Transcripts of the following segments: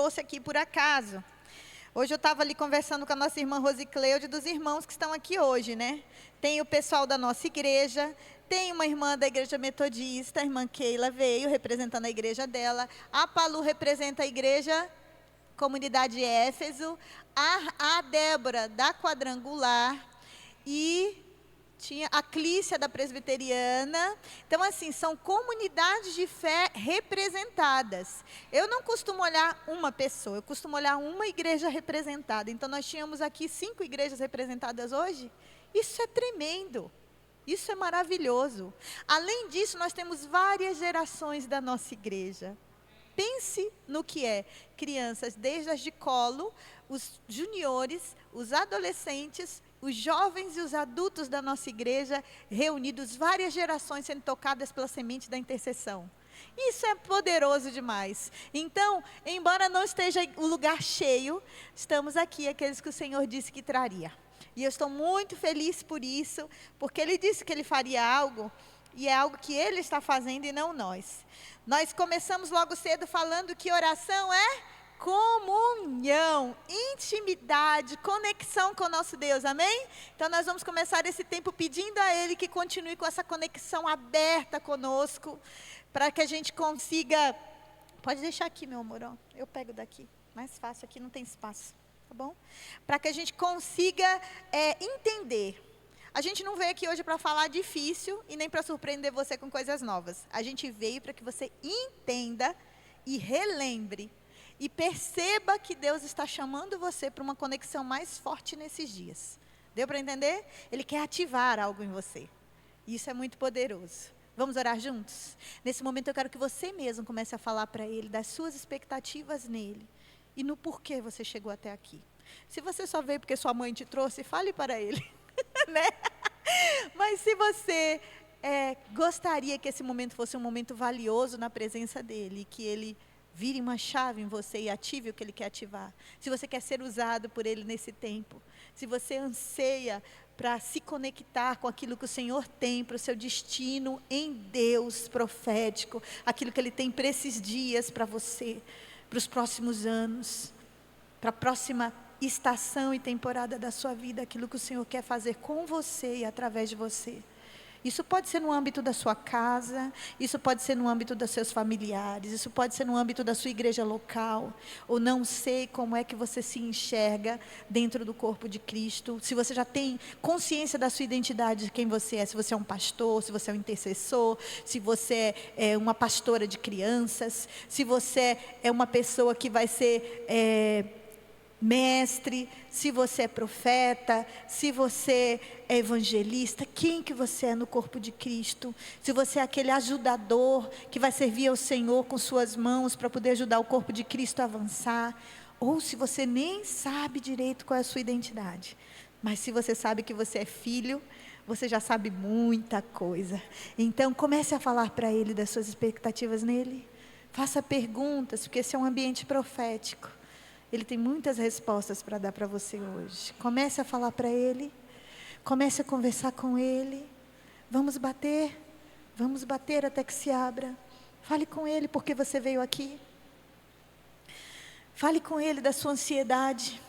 trouxe aqui por acaso. Hoje eu estava ali conversando com a nossa irmã Rosicleude, dos irmãos que estão aqui hoje, né? Tem o pessoal da nossa igreja, tem uma irmã da igreja metodista, a irmã Keila veio representando a igreja dela, a Palu representa a igreja Comunidade Éfeso, a Débora da Quadrangular e tinha a Clícia da Presbiteriana. Então, assim, são comunidades de fé representadas. Eu não costumo olhar uma pessoa, eu costumo olhar uma igreja representada. Então, nós tínhamos aqui 5 igrejas representadas hoje. Isso é tremendo. Isso é maravilhoso. Além disso, nós temos várias gerações da nossa igreja. Pense no que é crianças desde as de colo, os juniores, os adolescentes, os jovens e os adultos da nossa igreja reunidos, várias gerações sendo tocadas pela semente da intercessão. Isso é poderoso demais. Então, embora não esteja o lugar cheio, estamos aqui, aqueles que o Senhor disse que traria. E eu estou muito feliz por isso, porque Ele disse que Ele faria algo, e é algo que Ele está fazendo e não nós. Nós começamos logo cedo falando que oração é comunhão, intimidade, conexão com o nosso Deus, amém? Então nós vamos começar esse tempo pedindo a Ele que continue com essa conexão aberta conosco, para que a gente consiga, pode deixar aqui meu amor, ó, eu pego daqui, mais fácil, aqui não tem espaço, tá bom? Para que a gente consiga entender. A gente não veio aqui hoje para falar difícil e nem para surpreender você com coisas novas. A gente veio para que você entenda e relembre e perceba que Deus está chamando você para uma conexão mais forte nesses dias. Deu para entender? Ele quer ativar algo em você. Isso é muito poderoso. Vamos orar juntos? Nesse momento eu quero que você mesmo comece a falar para Ele das suas expectativas nele e no porquê você chegou até aqui. Se você só veio porque sua mãe te trouxe, fale para Ele. Né? Mas se você gostaria que esse momento fosse um momento valioso na presença dEle, que Ele vire uma chave em você e ative o que Ele quer ativar. Se você quer ser usado por Ele nesse tempo, se você anseia para se conectar com aquilo que o Senhor tem para o seu destino em Deus profético, aquilo que Ele tem para esses dias para você, para os próximos anos, para a próxima estação e temporada da sua vida, aquilo que o Senhor quer fazer com você e através de você. Isso pode ser no âmbito da sua casa, isso pode ser no âmbito dos seus familiares, isso pode ser no âmbito da sua igreja local, ou não sei como é que você se enxerga dentro do corpo de Cristo, se você já tem consciência da sua identidade, de quem você é, se você é um pastor, se você é um intercessor, se você é uma pastora de crianças, se você é uma pessoa que vai ser mestre, se você é profeta, se você é evangelista, quem que você é no corpo de Cristo, se você é aquele ajudador que vai servir ao Senhor com suas mãos para poder ajudar o corpo de Cristo a avançar, ou se você nem sabe direito qual é a sua identidade, mas se você sabe que você é filho, você já sabe muita coisa. Então comece a falar para Ele das suas expectativas nele, faça perguntas, porque esse é um ambiente profético. Ele tem muitas respostas para dar para você hoje. Comece a falar para Ele. Comece a conversar com Ele. Vamos bater até que se abra. Fale com Ele porque você veio aqui. Fale com Ele da sua ansiedade.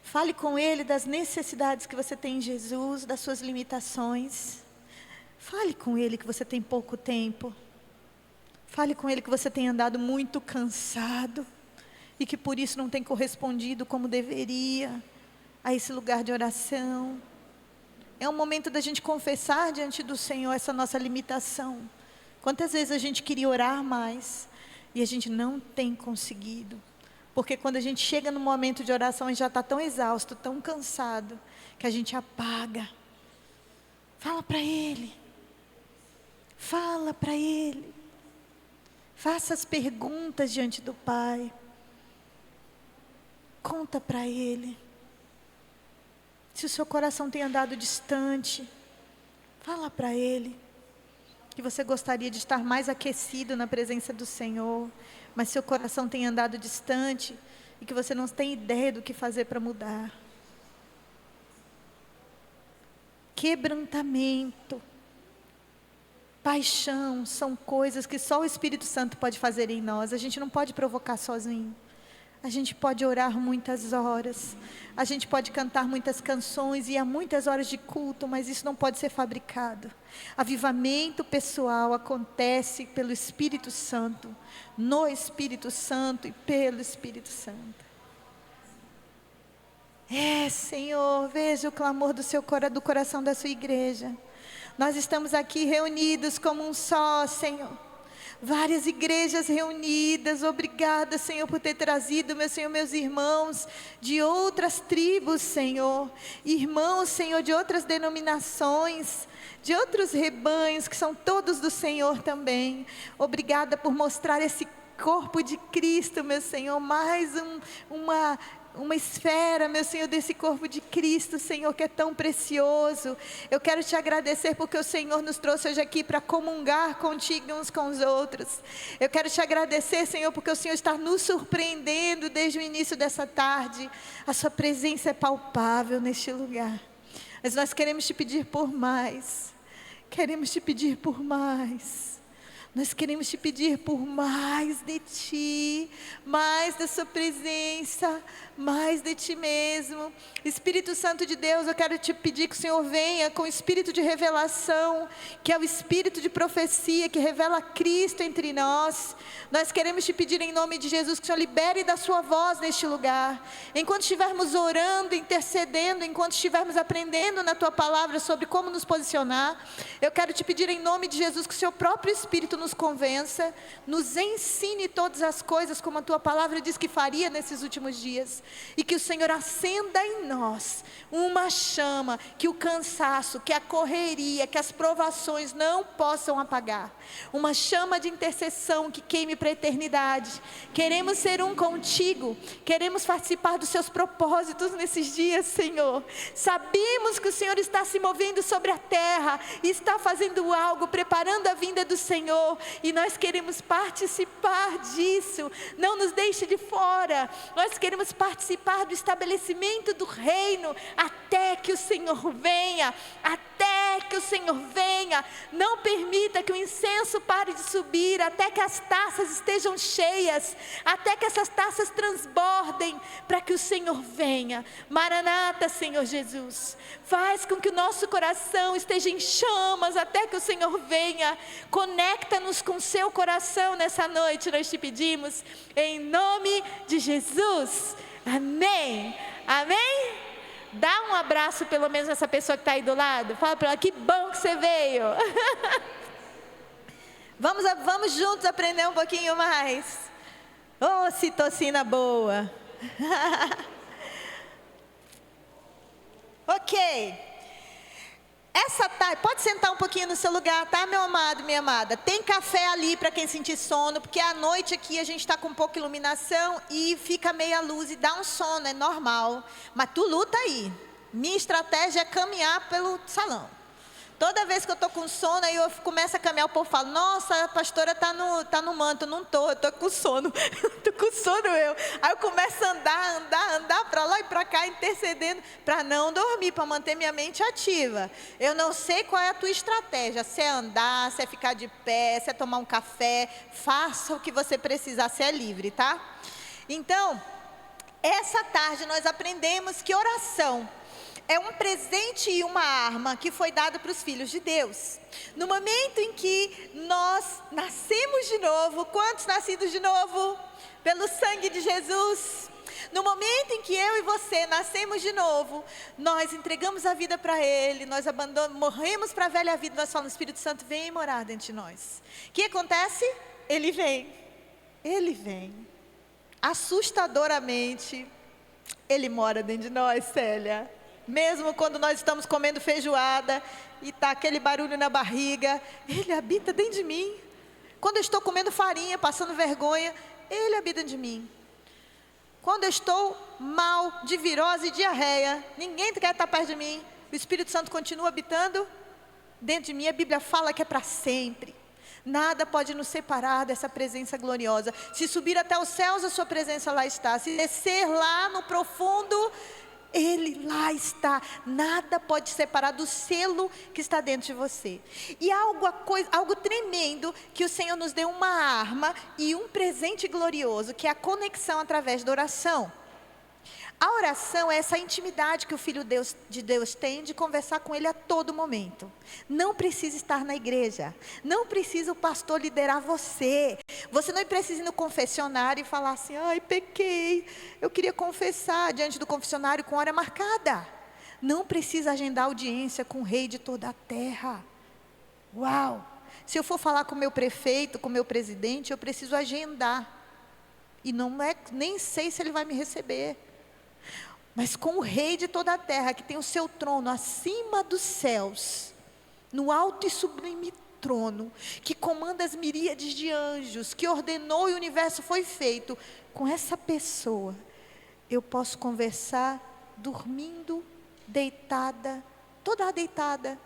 Fale com Ele das necessidades que você tem em Jesus, das suas limitações. Fale com Ele que você tem pouco tempo. Fale com Ele que você tem andado muito cansado e que por isso não tem correspondido como deveria a esse lugar de oração. É um momento da gente confessar diante do Senhor essa nossa limitação. Quantas vezes a gente queria orar mais e a gente não tem conseguido, porque quando a gente chega no momento de oração, a gente já está tão exausto, tão cansado, que a gente apaga. Fala para Ele. Fala para Ele. Faça as perguntas diante do Pai. Conta para Ele. Se o seu coração tem andado distante, fala para Ele que você gostaria de estar mais aquecido na presença do Senhor, mas seu coração tem andado distante e que você não tem ideia do que fazer para mudar. Quebrantamento. Paixão são coisas que só o Espírito Santo pode fazer em nós. A gente não pode provocar sozinho. A gente pode orar muitas horas. A gente pode cantar muitas canções e há muitas horas de culto, mas isso não pode ser fabricado. Avivamento pessoal acontece pelo Espírito Santo, no Espírito Santo e pelo Espírito Santo. Senhor, veja o clamor do coração da sua igreja. Nós estamos aqui reunidos como um só, Senhor. Várias igrejas reunidas. Obrigada, Senhor, por ter trazido, meu Senhor, meus irmãos de outras tribos, Senhor. Irmãos, Senhor, de outras denominações, de outros rebanhos, que são todos do Senhor também. Obrigada por mostrar esse corpo de Cristo, meu Senhor. Mais uma esfera, meu Senhor, desse corpo de Cristo, Senhor, que é tão precioso. Eu quero te agradecer porque o Senhor nos trouxe hoje aqui para comungar contigo uns com os outros. Eu quero te agradecer, Senhor, porque o Senhor está nos surpreendendo desde o início dessa tarde. A sua presença é palpável neste lugar. Mas nós queremos te pedir por mais. Queremos te pedir por mais. Nós queremos te pedir por mais de Ti, mais da Sua presença, mais de Ti mesmo. Espírito Santo de Deus, eu quero te pedir que o Senhor venha com o espírito de revelação, que é o espírito de profecia, que revela Cristo entre nós. Nós queremos te pedir em nome de Jesus, que o Senhor libere da Sua voz neste lugar. Enquanto estivermos orando, intercedendo, enquanto estivermos aprendendo na Tua palavra sobre como nos posicionar, eu quero te pedir em nome de Jesus, que o Seu próprio Espírito nos convença, nos ensine todas as coisas, como a Tua palavra diz que faria nesses últimos dias. E que o Senhor acenda em nós uma chama que o cansaço, que a correria, que as provações não possam apagar. Uma chama de intercessão que queime para a eternidade. Queremos ser um contigo, queremos participar dos seus propósitos nesses dias, Senhor. Sabemos que o Senhor está se movendo sobre a terra, e está fazendo algo, preparando a vinda do Senhor, e nós queremos participar disso. Não nos deixe de fora. Nós queremos participar do estabelecimento do reino, até que o Senhor venha, até que o Senhor venha. Não permita que o incenso pare de subir, até que as taças estejam cheias, até que essas taças transbordem, para que o Senhor venha. Maranata, Senhor Jesus, faz com que o nosso coração esteja em chamas, até que o Senhor venha. Conecta-nos com o seu coração nessa noite, nós te pedimos, em nome de Jesus. Amém, amém. Dá um abraço pelo menos nessa pessoa que está aí do lado. Fala para ela, que bom que você veio. Vamos juntos aprender um pouquinho mais. Oh, citocina boa. Ok. Essa tarde, pode sentar um pouquinho no seu lugar, tá, meu amado, minha amada? Tem café ali para quem sentir sono, porque à noite aqui a gente está com pouca iluminação e fica meia luz e dá um sono, é normal. Mas tu luta aí. Minha estratégia é caminhar pelo salão. Toda vez que eu estou com sono, aí eu começo a caminhar, o povo fala, nossa, a pastora está no manto. Não estou, eu estou com sono. Estou com sono eu. Aí eu começo a andar para lá e para cá, intercedendo, para não dormir, para manter minha mente ativa. Eu não sei qual é a tua estratégia, se é andar, se é ficar de pé, se é tomar um café. Faça o que você precisar, se é livre, tá? Então, essa tarde nós aprendemos que oração é um presente e uma arma que foi dada para os filhos de Deus. No momento em que nós nascemos de novo, quantos nascidos de novo? Pelo sangue de Jesus. No momento em que eu e você nascemos de novo, nós entregamos a vida para Ele, nós morremos para a velha vida, nós falamos, Espírito Santo, vem morar dentro de nós. O que acontece? Ele vem. Ele vem. Assustadoramente, Ele mora dentro de nós, Célia. Mesmo quando nós estamos comendo feijoada e está aquele barulho na barriga, Ele habita dentro de mim. Quando eu estou comendo farinha, passando vergonha, Ele habita dentro de mim. Quando eu estou mal, de virose e diarreia, ninguém quer estar perto de mim, o Espírito Santo continua habitando dentro de mim. A Bíblia fala que é para sempre. Nada pode nos separar dessa presença gloriosa. Se subir até os céus, a sua presença lá está. Se descer lá no profundo, Ele lá está, nada pode separar do selo que está dentro de você. E algo tremendo, que o Senhor nos deu uma arma e um presente glorioso, que é a conexão através da oração. A oração é essa intimidade que o Filho de Deus tem de conversar com Ele a todo momento. Não precisa estar na igreja, não precisa o pastor liderar você. Você não precisa ir no confessionário e falar assim: ai, pequei, eu queria confessar diante do confessionário com hora marcada. Não precisa agendar audiência com o rei de toda a terra. Uau! Se eu for falar com o meu prefeito, com o meu presidente, eu preciso agendar. E nem sei se ele vai me receber. Mas com o rei de toda a terra, que tem o seu trono acima dos céus, no alto e sublime trono, que comanda as miríades de anjos, que ordenou e o universo foi feito, com essa pessoa, eu posso conversar dormindo, deitada, toda deitada,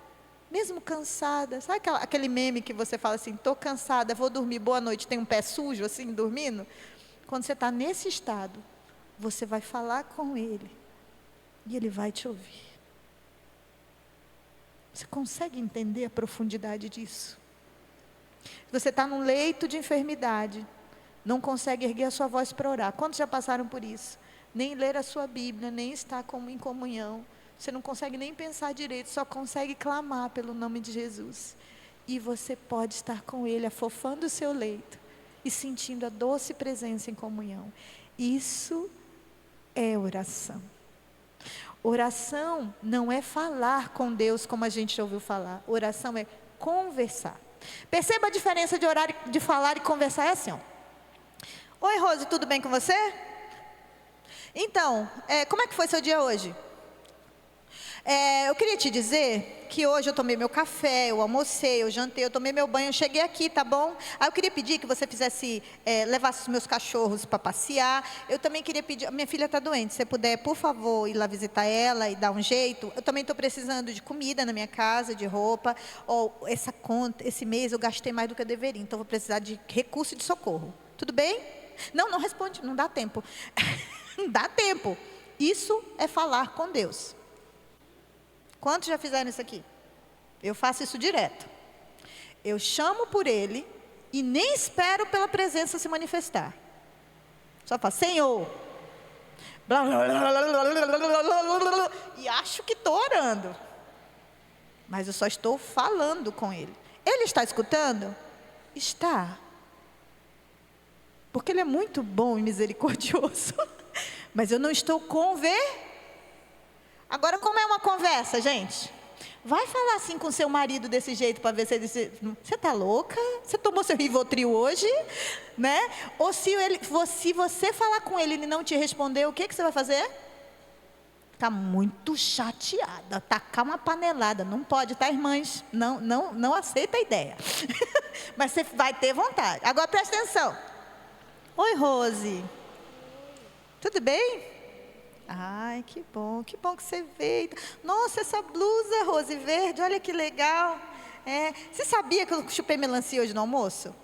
mesmo cansada. Sabe aquele meme que você fala assim: estou cansada, vou dormir, boa noite, tem um pé sujo assim, dormindo? Quando você está nesse estado, você vai falar com Ele, e Ele vai te ouvir. Você consegue entender a profundidade disso? Você está num leito de enfermidade, não consegue erguer a sua voz para orar. Quantos já passaram por isso? Nem ler a sua Bíblia, nem estar em comunhão. Você não consegue nem pensar direito, só consegue clamar pelo nome de Jesus. E você pode estar com Ele, afofando o seu leito e sentindo a doce presença em comunhão. Isso é oração. Oração não é falar com Deus como a gente já ouviu falar. Oração é conversar. Perceba a diferença de orar, de falar e conversar. É assim, ó. Oi, Rose, tudo bem com você? Então, como é que foi seu dia hoje? Eu queria te dizer que hoje eu tomei meu café, eu almocei, eu jantei, eu tomei meu banho, eu cheguei aqui, tá bom? Aí eu queria pedir que você levasse os meus cachorros para passear. Eu também queria pedir, minha filha está doente, se você puder, por favor, ir lá visitar ela e dar um jeito. Eu também estou precisando de comida na minha casa, de roupa. Essa conta, esse mês eu gastei mais do que eu deveria, então vou precisar de recurso de socorro. Tudo bem? Não responde, não dá tempo. Não dá tempo. Isso é falar com Deus. Quantos já fizeram isso aqui? Eu faço isso direto. Eu chamo por Ele e nem espero pela presença se manifestar. Só falo: Senhor. E acho que estou orando. Mas eu só estou falando com Ele. Ele está escutando? Está. Porque Ele é muito bom e misericordioso. Mas eu não estou Agora, como é uma conversa, gente? Vai falar assim com seu marido desse jeito para ver se ele diz: você está louca? Você tomou seu Rivotril hoje? Né? Ou se você falar com ele e ele não te responder, o que você vai fazer? Está muito chateada, tacar uma panelada. Não pode, tá, irmãs? Não aceita a ideia. Mas você vai ter vontade. Agora presta atenção. Oi, Rose. Tudo bem? Ai, que bom que você veio. Nossa, essa blusa, Rose, verde, olha que legal. Você sabia que eu chupei melancia hoje no almoço?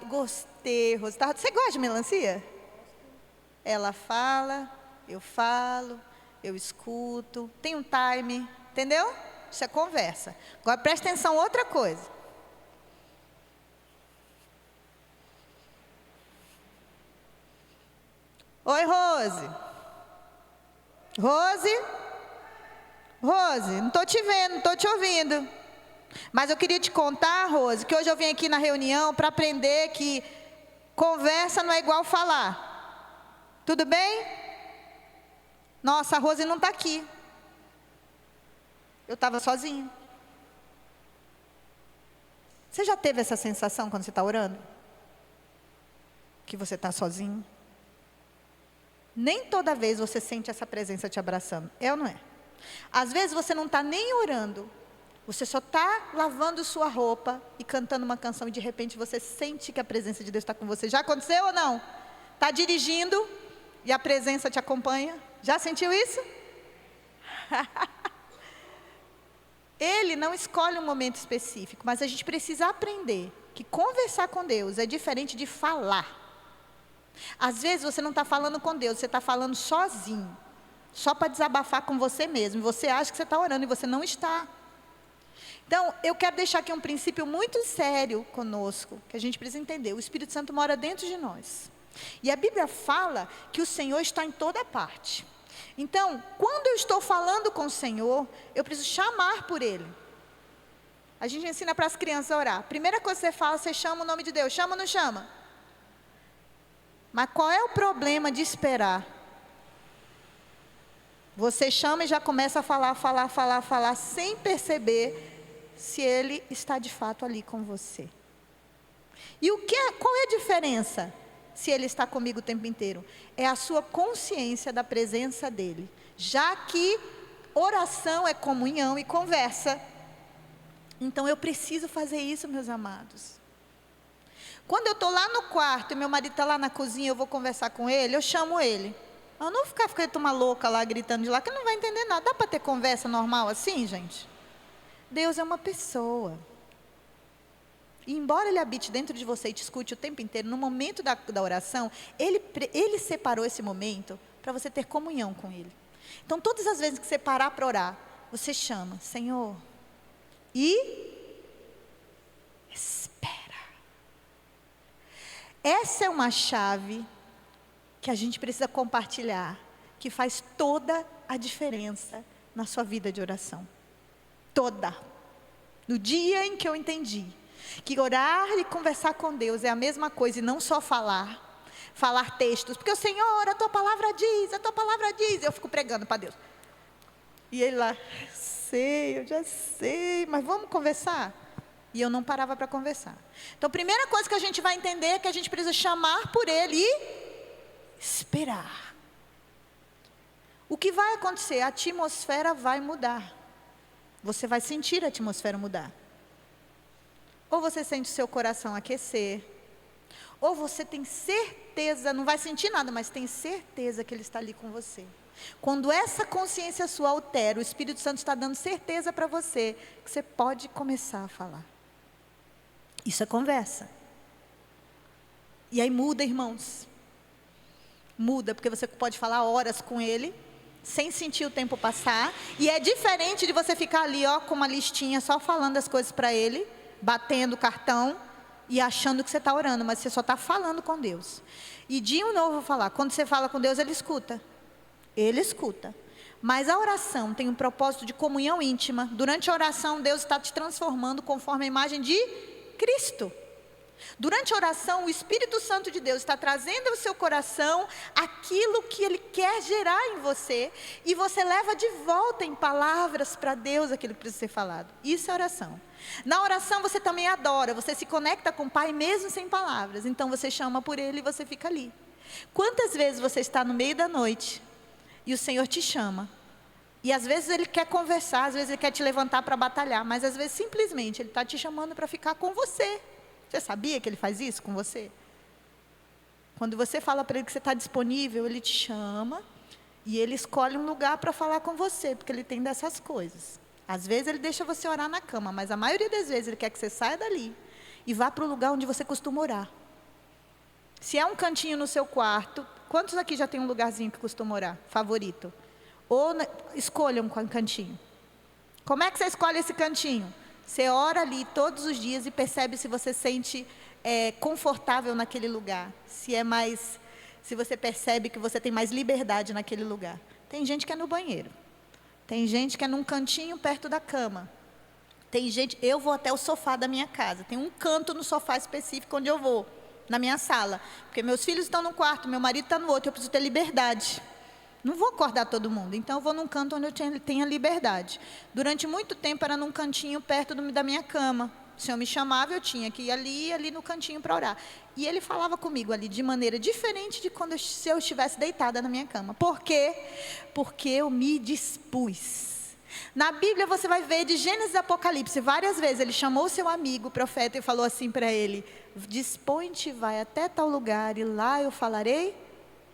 Gostei, Rose. Você gosta de melancia? Ela fala, eu falo, eu escuto. Tem um time, entendeu? Isso é conversa. Agora presta atenção, outra coisa. Oi, Rose. Rose, não estou te vendo, não estou te ouvindo. Mas eu queria te contar, Rose, que hoje eu vim aqui na reunião para aprender que conversa não é igual falar. Tudo bem? Nossa, a Rose não está aqui. Eu estava sozinha. Você já teve essa sensação quando você está orando? Que você está sozinho? Nem toda vez você sente essa presença te abraçando, é ou não é? Às vezes você não está nem orando, você só está lavando sua roupa e cantando uma canção e de repente você sente que a presença de Deus está com você. Já aconteceu ou não? Está dirigindo e a presença te acompanha? Já sentiu isso? Ele não escolhe um momento específico, mas a gente precisa aprender que conversar com Deus é diferente de falar. Às vezes você não está falando com Deus, você está falando sozinho. só para desabafar com você mesmo. Você acha que você está orando e você não está. Então, eu quero deixar aqui um princípio muito sério conosco, que a gente precisa entender. O Espírito Santo mora dentro de nós. E a Bíblia fala que o Senhor está em toda parte. Então, quando eu estou falando com o Senhor, eu preciso chamar por Ele. A gente ensina para as crianças a orar. Primeira coisa que você fala, você chama o nome de Deus. Chama ou não chama? Mas qual é o problema de esperar? Você chama e já começa a falar, sem perceber se Ele está de fato ali com você. E qual é a diferença se Ele está comigo o tempo inteiro? É a sua consciência da presença dEle. Já que oração é comunhão e conversa. Então eu preciso fazer isso, meus amados. Quando eu estou lá no quarto e meu marido está lá na cozinha, eu vou conversar com ele, eu chamo ele. Eu não vou ficar feito uma louca lá, gritando de lá, que ele não vai entender nada. Dá para ter conversa normal assim, gente? Deus é uma pessoa. E embora Ele habite dentro de você e te escute o tempo inteiro, no momento da oração, Ele separou esse momento para você ter comunhão com Ele. Então, todas as vezes que você parar para orar, você chama, Senhor, e espera. Essa é uma chave que a gente precisa compartilhar, que faz toda a diferença na sua vida de oração. Toda. No dia em que eu entendi que orar e conversar com Deus é a mesma coisa, e não só falar textos, porque o Senhor, a tua palavra diz, eu fico pregando para Deus. E Ele lá, eu já sei, mas vamos conversar? E eu não parava para conversar. Então, a primeira coisa que a gente vai entender é que a gente precisa chamar por Ele e esperar. O que vai acontecer? A atmosfera vai mudar. Você vai sentir a atmosfera mudar. Ou você sente o seu coração aquecer, ou você tem certeza, não vai sentir nada, mas tem certeza que Ele está ali com você. Quando essa consciência sua altera, o Espírito Santo está dando certeza para você, que você pode começar a falar. Isso é conversa. E aí muda, irmãos. Muda, porque você pode falar horas com Ele, sem sentir o tempo passar. E é diferente de você ficar ali, com uma listinha, só falando as coisas para Ele, batendo o cartão e achando que você está orando, mas você só está falando com Deus. E de novo eu vou falar, quando você fala com Deus, Ele escuta. Ele escuta. Mas a oração tem um propósito de comunhão íntima. Durante a oração, Deus está te transformando conforme a imagem de Cristo. Durante a oração, o Espírito Santo de Deus está trazendo ao seu coração aquilo que Ele quer gerar em você, e você leva de volta em palavras para Deus aquilo que precisa ser falado. Isso é oração. Na oração você também adora, você se conecta com o Pai mesmo sem palavras. Então você chama por Ele e você fica ali. Quantas vezes você está no meio da noite e o Senhor te chama, e às vezes Ele quer conversar, às vezes Ele quer te levantar para batalhar, mas às vezes simplesmente Ele está te chamando para ficar com você. Você sabia que Ele faz isso com você? Quando você fala para Ele que você está disponível, Ele te chama e Ele escolhe um lugar para falar com você, porque Ele tem dessas coisas. Às vezes Ele deixa você orar na cama, mas a maioria das vezes Ele quer que você saia dali e vá para o lugar onde você costuma orar. Se é um cantinho no seu quarto, quantos aqui já tem um lugarzinho que costuma orar, favorito? Ou escolha um cantinho. Como é que você escolhe esse cantinho? Você ora ali todos os dias e percebe se você sente confortável naquele lugar. Se você percebe que você tem mais liberdade naquele lugar. Tem gente que é no banheiro. Tem gente que é num cantinho perto da cama. Tem gente, eu vou até o sofá da minha casa. Tem um canto no sofá específico onde eu vou, na minha sala. Porque meus filhos estão num quarto, meu marido está no outro, eu preciso ter liberdade. Não vou acordar todo mundo, então eu vou num canto onde eu tenha liberdade. Durante muito tempo era num cantinho perto da minha cama. O Senhor me chamava, eu tinha que ir ali no cantinho para orar. E Ele falava comigo ali de maneira diferente de se eu estivesse deitada na minha cama. Por quê? Porque eu me dispus. Na Bíblia você vai ver de Gênesis a Apocalipse, várias vezes Ele chamou o seu amigo, o profeta, e falou assim para ele: dispõe-te, vai até tal lugar, e lá eu falarei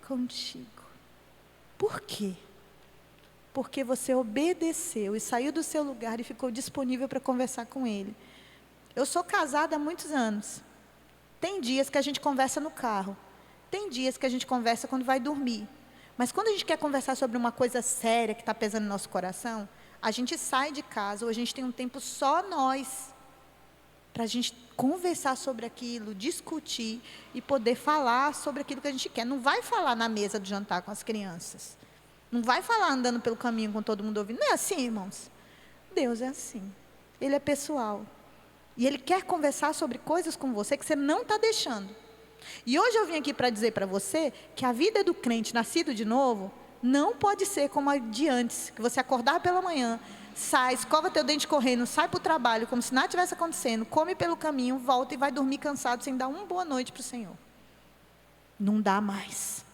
contigo. Por quê? Porque você obedeceu e saiu do seu lugar e ficou disponível para conversar com Ele. Eu sou casada há muitos anos. Tem dias que a gente conversa no carro. Tem dias que a gente conversa quando vai dormir. Mas quando a gente quer conversar sobre uma coisa séria que está pesando no nosso coração, a gente sai de casa, ou a gente tem um tempo só nós, para a gente conversar sobre aquilo, discutir e poder falar sobre aquilo que a gente quer. Não vai falar na mesa do jantar com as crianças. Não vai falar andando pelo caminho com todo mundo ouvindo. Não é assim, irmãos. Deus é assim. Ele é pessoal. E Ele quer conversar sobre coisas com você que você não está deixando. E hoje eu vim aqui para dizer para você que a vida do crente nascido de novo não pode ser como a de antes, que você acordar pela manhã, sai, escova teu dente correndo, sai para o trabalho como se nada tivesse acontecendo, come pelo caminho, volta e vai dormir cansado sem dar uma boa noite para o Senhor. Não dá mais.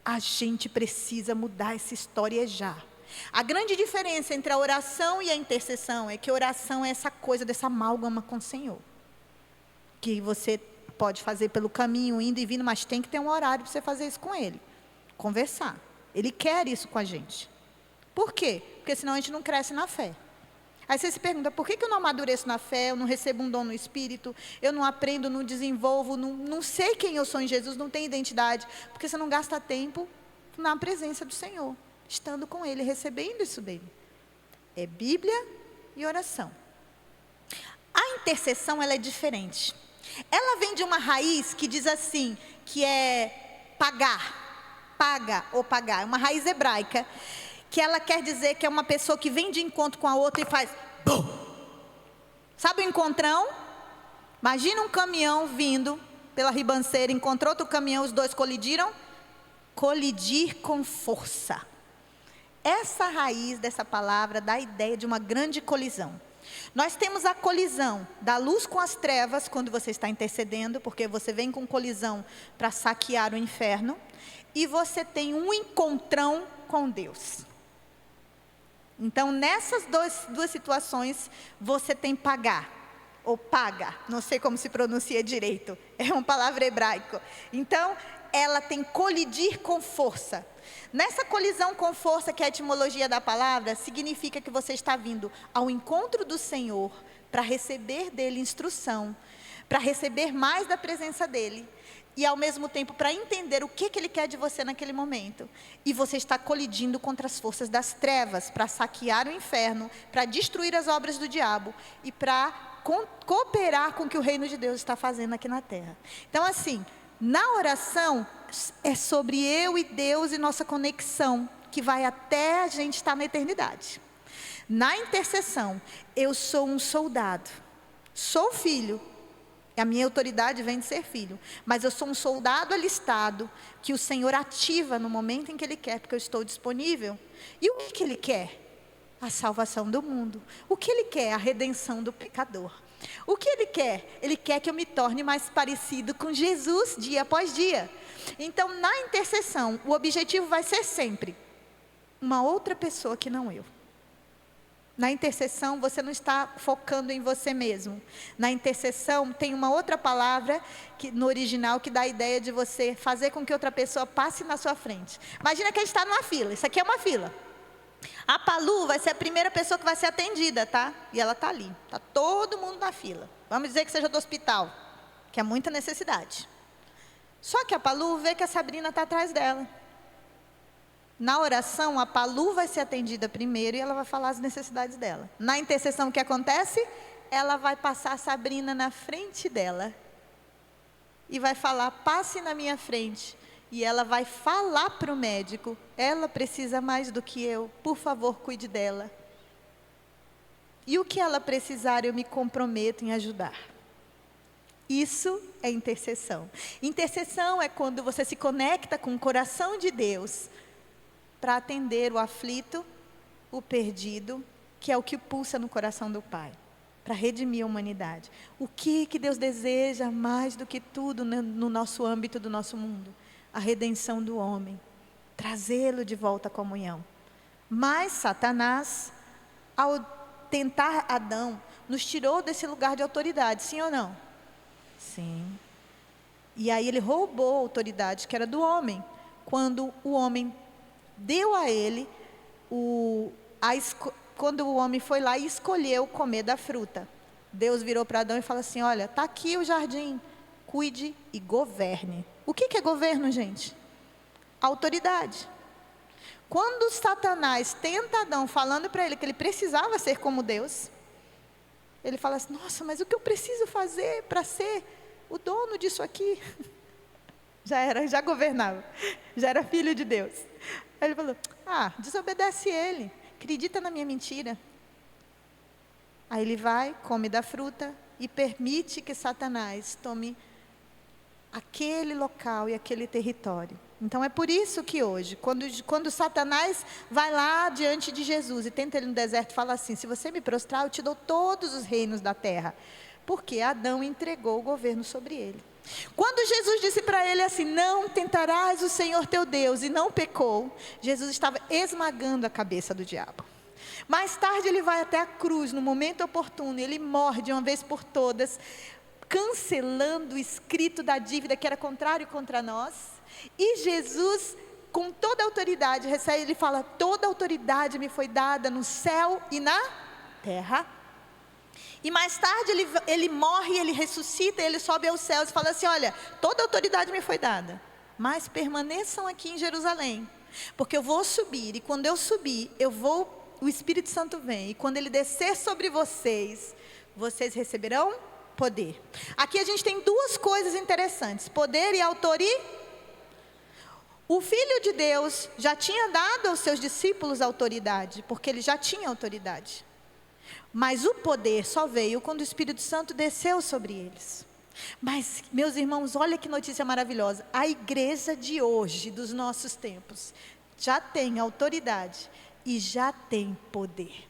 A gente precisa mudar essa história já. A grande diferença entre a oração e a intercessão é que a oração é essa coisa dessa amálgama com o Senhor, que você pode fazer pelo caminho, indo e vindo, mas tem que ter um horário para você fazer isso com Ele, conversar. Ele quer isso com a gente. Por quê? Porque senão a gente não cresce na fé. Aí você se pergunta, por que eu não amadureço na fé, eu não recebo um dom no Espírito, eu não aprendo, não desenvolvo, não sei quem eu sou em Jesus, não tenho identidade? Porque você não gasta tempo na presença do Senhor, estando com Ele, recebendo isso dEle. É Bíblia e oração. A intercessão, ela é diferente. Ela vem de uma raiz que diz assim, que é pagar, paga ou pagar, é uma raiz hebraica, que ela quer dizer que é uma pessoa que vem de encontro com a outra e faz bum. Sabe o encontrão? Imagina um caminhão vindo pela ribanceira, encontrou outro caminhão, os dois colidiram. Colidir com força. Essa raiz dessa palavra dá a ideia de uma grande colisão. Nós temos a colisão da luz com as trevas, quando você está intercedendo, porque você vem com colisão para saquear o inferno, e você tem um encontrão com Deus. Então, nessas duas situações, você tem pagar, ou paga, não sei como se pronuncia direito, é uma palavra hebraica. Então, ela tem colidir com força. Nessa colisão com força, que é a etimologia da palavra, significa que você está vindo ao encontro do Senhor para receber dele instrução, para receber mais da presença dele, e ao mesmo tempo para entender o que ele quer de você naquele momento. E você está colidindo contra as forças das trevas, para saquear o inferno, para destruir as obras do diabo, e para cooperar com o que o reino de Deus está fazendo aqui na terra. Então assim, na oração, é sobre eu e Deus e nossa conexão, que vai até a gente estar na eternidade. Na intercessão, eu sou um soldado, sou filho, a minha autoridade vem de ser filho, mas eu sou um soldado alistado, que o Senhor ativa no momento em que Ele quer, porque eu estou disponível. E o que Ele quer? A salvação do mundo. O que Ele quer? A redenção do pecador. O que Ele quer? Ele quer que eu me torne mais parecido com Jesus, dia após dia. Então, na intercessão, o objetivo vai ser sempre uma outra pessoa que não eu. Na intercessão, você não está focando em você mesmo. Na intercessão, tem uma outra palavra no original que dá a ideia de você fazer com que outra pessoa passe na sua frente. Imagina que a gente está numa fila, isso aqui é uma fila. A Palu vai ser a primeira pessoa que vai ser atendida, tá? E ela está ali, está todo mundo na fila. Vamos dizer que seja do hospital, que é muita necessidade. Só que a Palu vê que a Sabrina está atrás dela. Na oração, a Palu vai ser atendida primeiro e ela vai falar as necessidades dela. Na intercessão, o que acontece? Ela vai passar a Sabrina na frente dela. E vai falar, passe na minha frente. E ela vai falar para o médico, ela precisa mais do que eu, por favor, cuide dela. E o que ela precisar, eu me comprometo em ajudar. Isso é intercessão. Intercessão é quando você se conecta com o coração de Deus, para atender o aflito, o perdido, que é o que pulsa no coração do Pai, para redimir a humanidade. O que Deus deseja mais do que tudo no nosso âmbito do nosso mundo? A redenção do homem, trazê-lo de volta à comunhão. Mas Satanás, ao tentar Adão, nos tirou desse lugar de autoridade, sim ou não? Sim. E aí ele roubou a autoridade que era do homem, quando o homem deu a ele, quando o homem foi lá e escolheu comer da fruta. Deus virou para Adão e falou assim, olha, está aqui o jardim, cuide e governe. O que é governo, gente? autoridade. Quando Satanás tenta Adão falando para ele que ele precisava ser como Deus, ele fala assim: nossa, mas o que eu preciso fazer para ser o dono disso aqui? Já governava, já era filho de Deus. Aí ele falou: desobedece ele, acredita na minha mentira. Aí ele vai, come da fruta e permite que Satanás tome aquele local e aquele território. Então é por isso que hoje, quando Satanás vai lá diante de Jesus e tenta ele no deserto, fala assim: se você me prostrar, eu te dou todos os reinos da terra. Porque Adão entregou o governo sobre ele. Quando Jesus disse para ele assim: não tentarás o Senhor teu Deus, e não pecou, Jesus estava esmagando a cabeça do diabo. Mais tarde ele vai até a cruz, no momento oportuno, ele morre de uma vez por todas, cancelando o escrito da dívida que era contrário contra nós. E Jesus, com toda a autoridade, recebe, ele fala: toda a autoridade me foi dada no céu e na terra. E mais tarde ele morre, ele ressuscita, ele sobe aos céus e fala assim: olha, toda a autoridade me foi dada, mas permaneçam aqui em Jerusalém, porque eu vou subir, e quando eu subir, o Espírito Santo vem, e quando ele descer sobre vocês, vocês receberão poder. Aqui a gente tem duas coisas interessantes: poder e autoridade. O Filho de Deus já tinha dado aos seus discípulos autoridade, porque ele já tinha autoridade. Mas o poder só veio quando o Espírito Santo desceu sobre eles. Mas, meus irmãos, olha que notícia maravilhosa. A igreja de hoje, dos nossos tempos, já tem autoridade e já tem poder.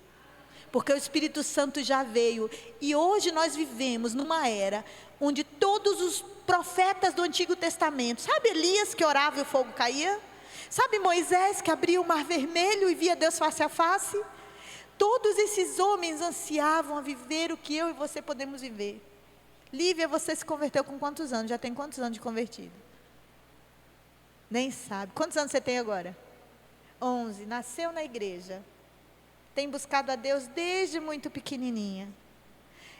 Porque o Espírito Santo já veio. E hoje nós vivemos numa era onde todos os profetas do Antigo Testamento, sabe Elias que orava e o fogo caía? Sabe Moisés que abria o mar vermelho e via Deus face a face? Todos esses homens ansiavam a viver o que eu e você podemos viver. Lívia, você se converteu com quantos anos? Já tem quantos anos de convertido? Nem sabe. Quantos anos você tem agora? 11. Nasceu na igreja. Tem buscado a Deus desde muito pequenininha.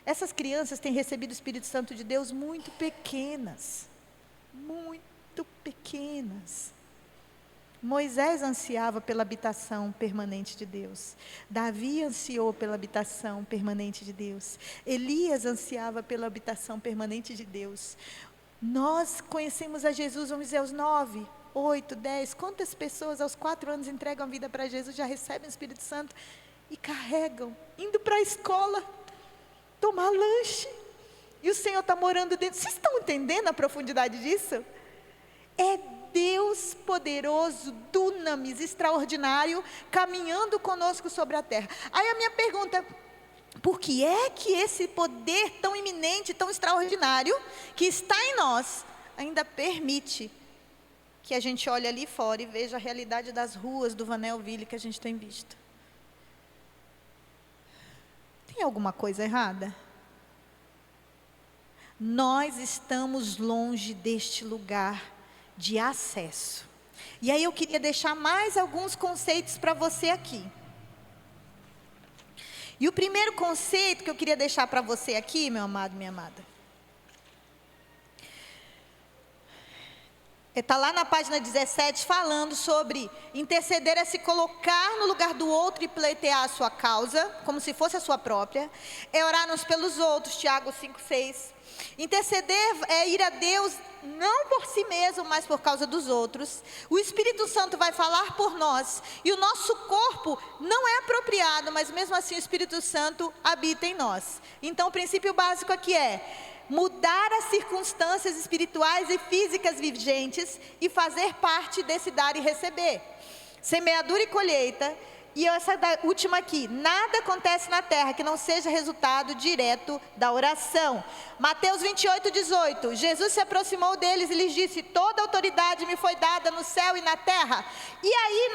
Essas crianças têm recebido o Espírito Santo de Deus muito pequenas. Muito pequenas. Moisés ansiava pela habitação permanente de Deus. Davi ansiou pela habitação permanente de Deus. Elias ansiava pela habitação permanente de Deus. Nós conhecemos a Jesus, vamos dizer, aos 9, 8, 10. Quantas pessoas aos 4 anos entregam a vida para Jesus, já recebem o Espírito Santo e carregam, indo para a escola, tomar lanche. E o Senhor está morando dentro. Vocês estão entendendo a profundidade disso? É Deus poderoso, dunamis, extraordinário, caminhando conosco sobre a terra. Aí a minha pergunta: por que é que esse poder tão iminente, tão extraordinário, que está em nós, ainda permite que a gente olhe ali fora e veja a realidade das ruas do Vanelville que a gente tem visto? Tem alguma coisa errada? Nós estamos longe deste lugar de acesso. E aí eu queria deixar mais alguns conceitos para você aqui. E o primeiro conceito que eu queria deixar para você aqui, meu amado, minha amada, está lá na página 17, falando sobre interceder é se colocar no lugar do outro e pleitear a sua causa, como se fosse a sua própria. É orar uns pelos outros, Tiago 5,6. Interceder é ir a Deus não por si mesmo, mas por causa dos outros. O Espírito Santo vai falar por nós, e o nosso corpo não é apropriado, mas mesmo assim o Espírito Santo habita em nós. Então o princípio básico aqui é mudar as circunstâncias espirituais e físicas vigentes e fazer parte desse dar e receber. Semeadura e colheita. E essa última aqui: nada acontece na terra que não seja resultado direto da oração. Mateus 28:18, Jesus se aproximou deles e lhes disse: toda autoridade me foi dada no céu e na terra. E aí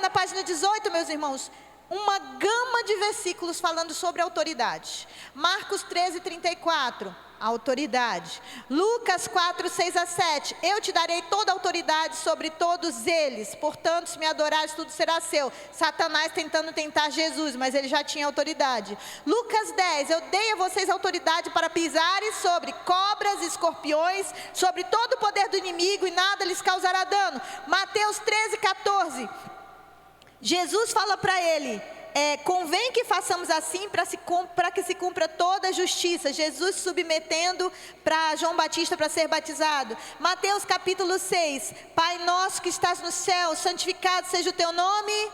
na página 18, meus irmãos, uma gama de versículos falando sobre autoridade. Marcos 13:34, autoridade. Lucas 4, 6 a 7. Eu te darei toda a autoridade sobre todos eles. Portanto, se me adorares, tudo será seu. Satanás tentando tentar Jesus, mas ele já tinha autoridade. Lucas 10. Eu dei a vocês autoridade para pisarem sobre cobras e escorpiões, sobre todo o poder do inimigo, e nada lhes causará dano. Mateus 13, 14. Jesus fala para ele: convém que façamos assim para que se cumpra toda a justiça. Jesus submetendo para João Batista para ser batizado. Mateus capítulo 6. Pai nosso que estás no céu, santificado seja o teu nome.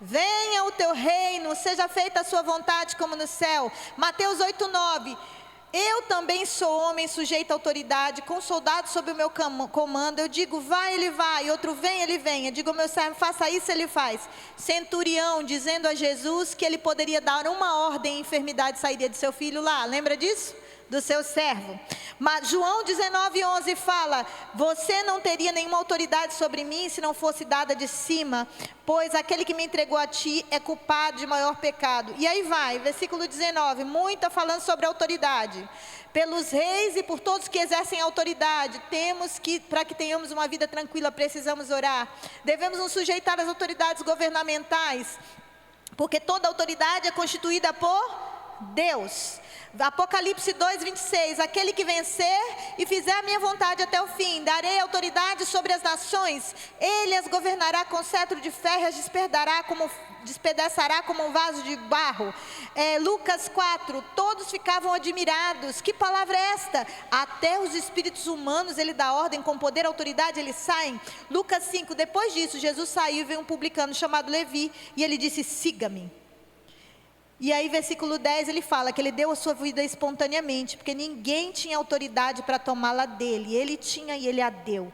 Venha o teu reino, seja feita a sua vontade como no céu. Mateus 8, 9. Eu também sou homem sujeito à autoridade, com soldados sob o meu comando. Eu digo, vai, ele vai. Outro, vem, ele vem. Eu digo ao meu servo, faça isso, ele faz. Centurião, dizendo a Jesus que ele poderia dar uma ordem e a enfermidade sairia de seu filho lá. Lembra disso? Do seu servo. Mas João 19, 11 fala: você não teria nenhuma autoridade sobre mim se não fosse dada de cima, pois aquele que me entregou a ti é culpado de maior pecado. E aí vai, versículo 19, muito falando sobre autoridade. Pelos reis e por todos que exercem autoridade, para que tenhamos uma vida tranquila, precisamos orar. Devemos nos sujeitar às autoridades governamentais, porque toda autoridade é constituída por Deus. Apocalipse 2, 26. Aquele que vencer e fizer a minha vontade até o fim, darei autoridade sobre as nações. Ele as governará com cetro de ferro e as despedaçará como um vaso de barro. Lucas 4. Todos ficavam admirados. Que palavra é esta? Até os espíritos humanos ele dá ordem, com poder e autoridade eles saem. Lucas 5. Depois disso Jesus saiu e veio um publicano chamado Levi, e ele disse, siga-me. E aí versículo 10 ele fala que ele deu a sua vida espontaneamente, porque ninguém tinha autoridade para tomá-la dele, ele tinha e ele a deu.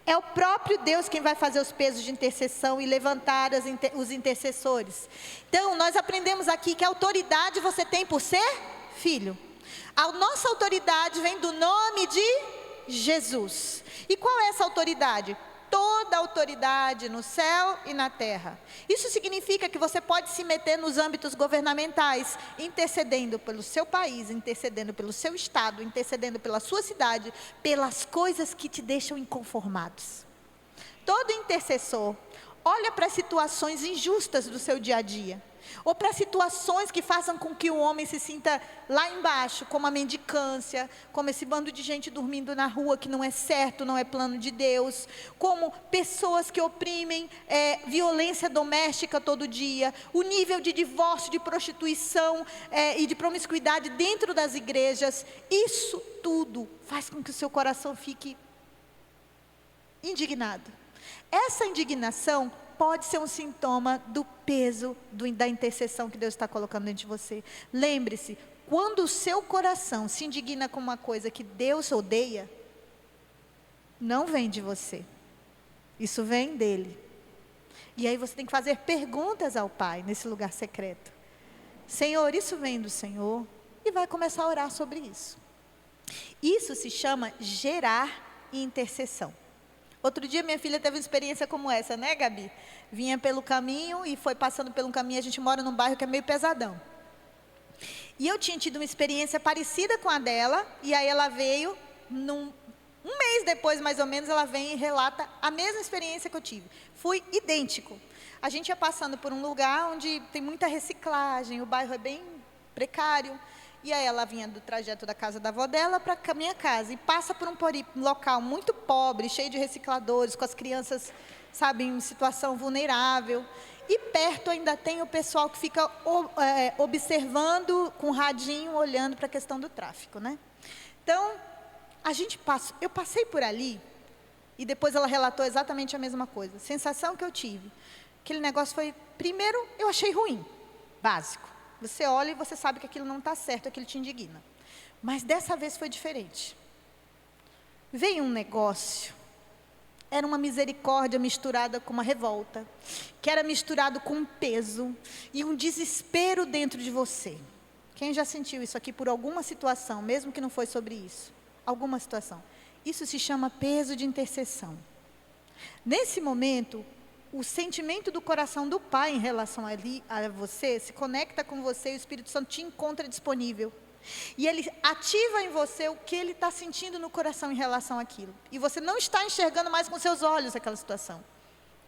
É o próprio Deus quem vai fazer os pesos de intercessão e levantar os intercessores. Então nós aprendemos aqui que a autoridade você tem por ser filho. A nossa autoridade vem do nome de Jesus. E qual é essa autoridade? Toda autoridade no céu e na terra. Isso significa que você pode se meter nos âmbitos governamentais, intercedendo pelo seu país, intercedendo pelo seu estado, intercedendo pela sua cidade, pelas coisas que te deixam inconformados. Todo intercessor olha para situações injustas do seu dia a dia, ou para situações que façam com que o homem se sinta lá embaixo, como a mendicância, como esse bando de gente dormindo na rua que não é certo, não é plano de Deus, como pessoas que oprimem, violência doméstica todo dia, o nível de divórcio, de prostituição e de promiscuidade dentro das igrejas. Isso tudo faz com que o seu coração fique indignado. Essa indignação pode ser um sintoma do peso da intercessão que Deus está colocando dentro de você. Lembre-se, quando o seu coração se indigna com uma coisa que Deus odeia, não vem de você, isso vem dele. E aí você tem que fazer perguntas ao Pai, nesse lugar secreto. Senhor, isso vem do Senhor? E vai começar a orar sobre isso. Isso se chama gerar intercessão. Outro dia minha filha teve uma experiência como essa, né, Gabi? Vinha pelo caminho e foi passando pelo caminho. A gente mora num bairro que é meio pesadão. E eu tinha tido uma experiência parecida com a dela. E aí ela veio, um mês depois mais ou menos, ela vem e relata a mesma experiência que eu tive. Foi idêntico. A gente ia passando por um lugar onde tem muita reciclagem, o bairro é bem precário. E aí ela vinha do trajeto da casa da avó dela para a minha casa. E passa por um local muito pobre, cheio de recicladores, com as crianças, sabe, em situação vulnerável. E perto ainda tem o pessoal que fica observando com radinho, olhando para a questão do tráfico, né? Então, eu passei por ali, e depois ela relatou exatamente a mesma coisa. A sensação que eu tive, aquele negócio foi, primeiro, eu achei ruim, básico. Você olha e você sabe que aquilo não está certo, aquilo te indigna. Mas dessa vez foi diferente. Veio um negócio, era uma misericórdia misturada com uma revolta, que era misturado com um peso e um desespero dentro de você. Quem já sentiu isso aqui por alguma situação, mesmo que não foi sobre isso? Alguma situação. Isso se chama peso de intercessão. Nesse momento, o sentimento do coração do Pai em relação a você, se conecta com você e o Espírito Santo te encontra disponível. E ele ativa em você o que ele está sentindo no coração em relação àquilo. E você não está enxergando mais com seus olhos aquela situação.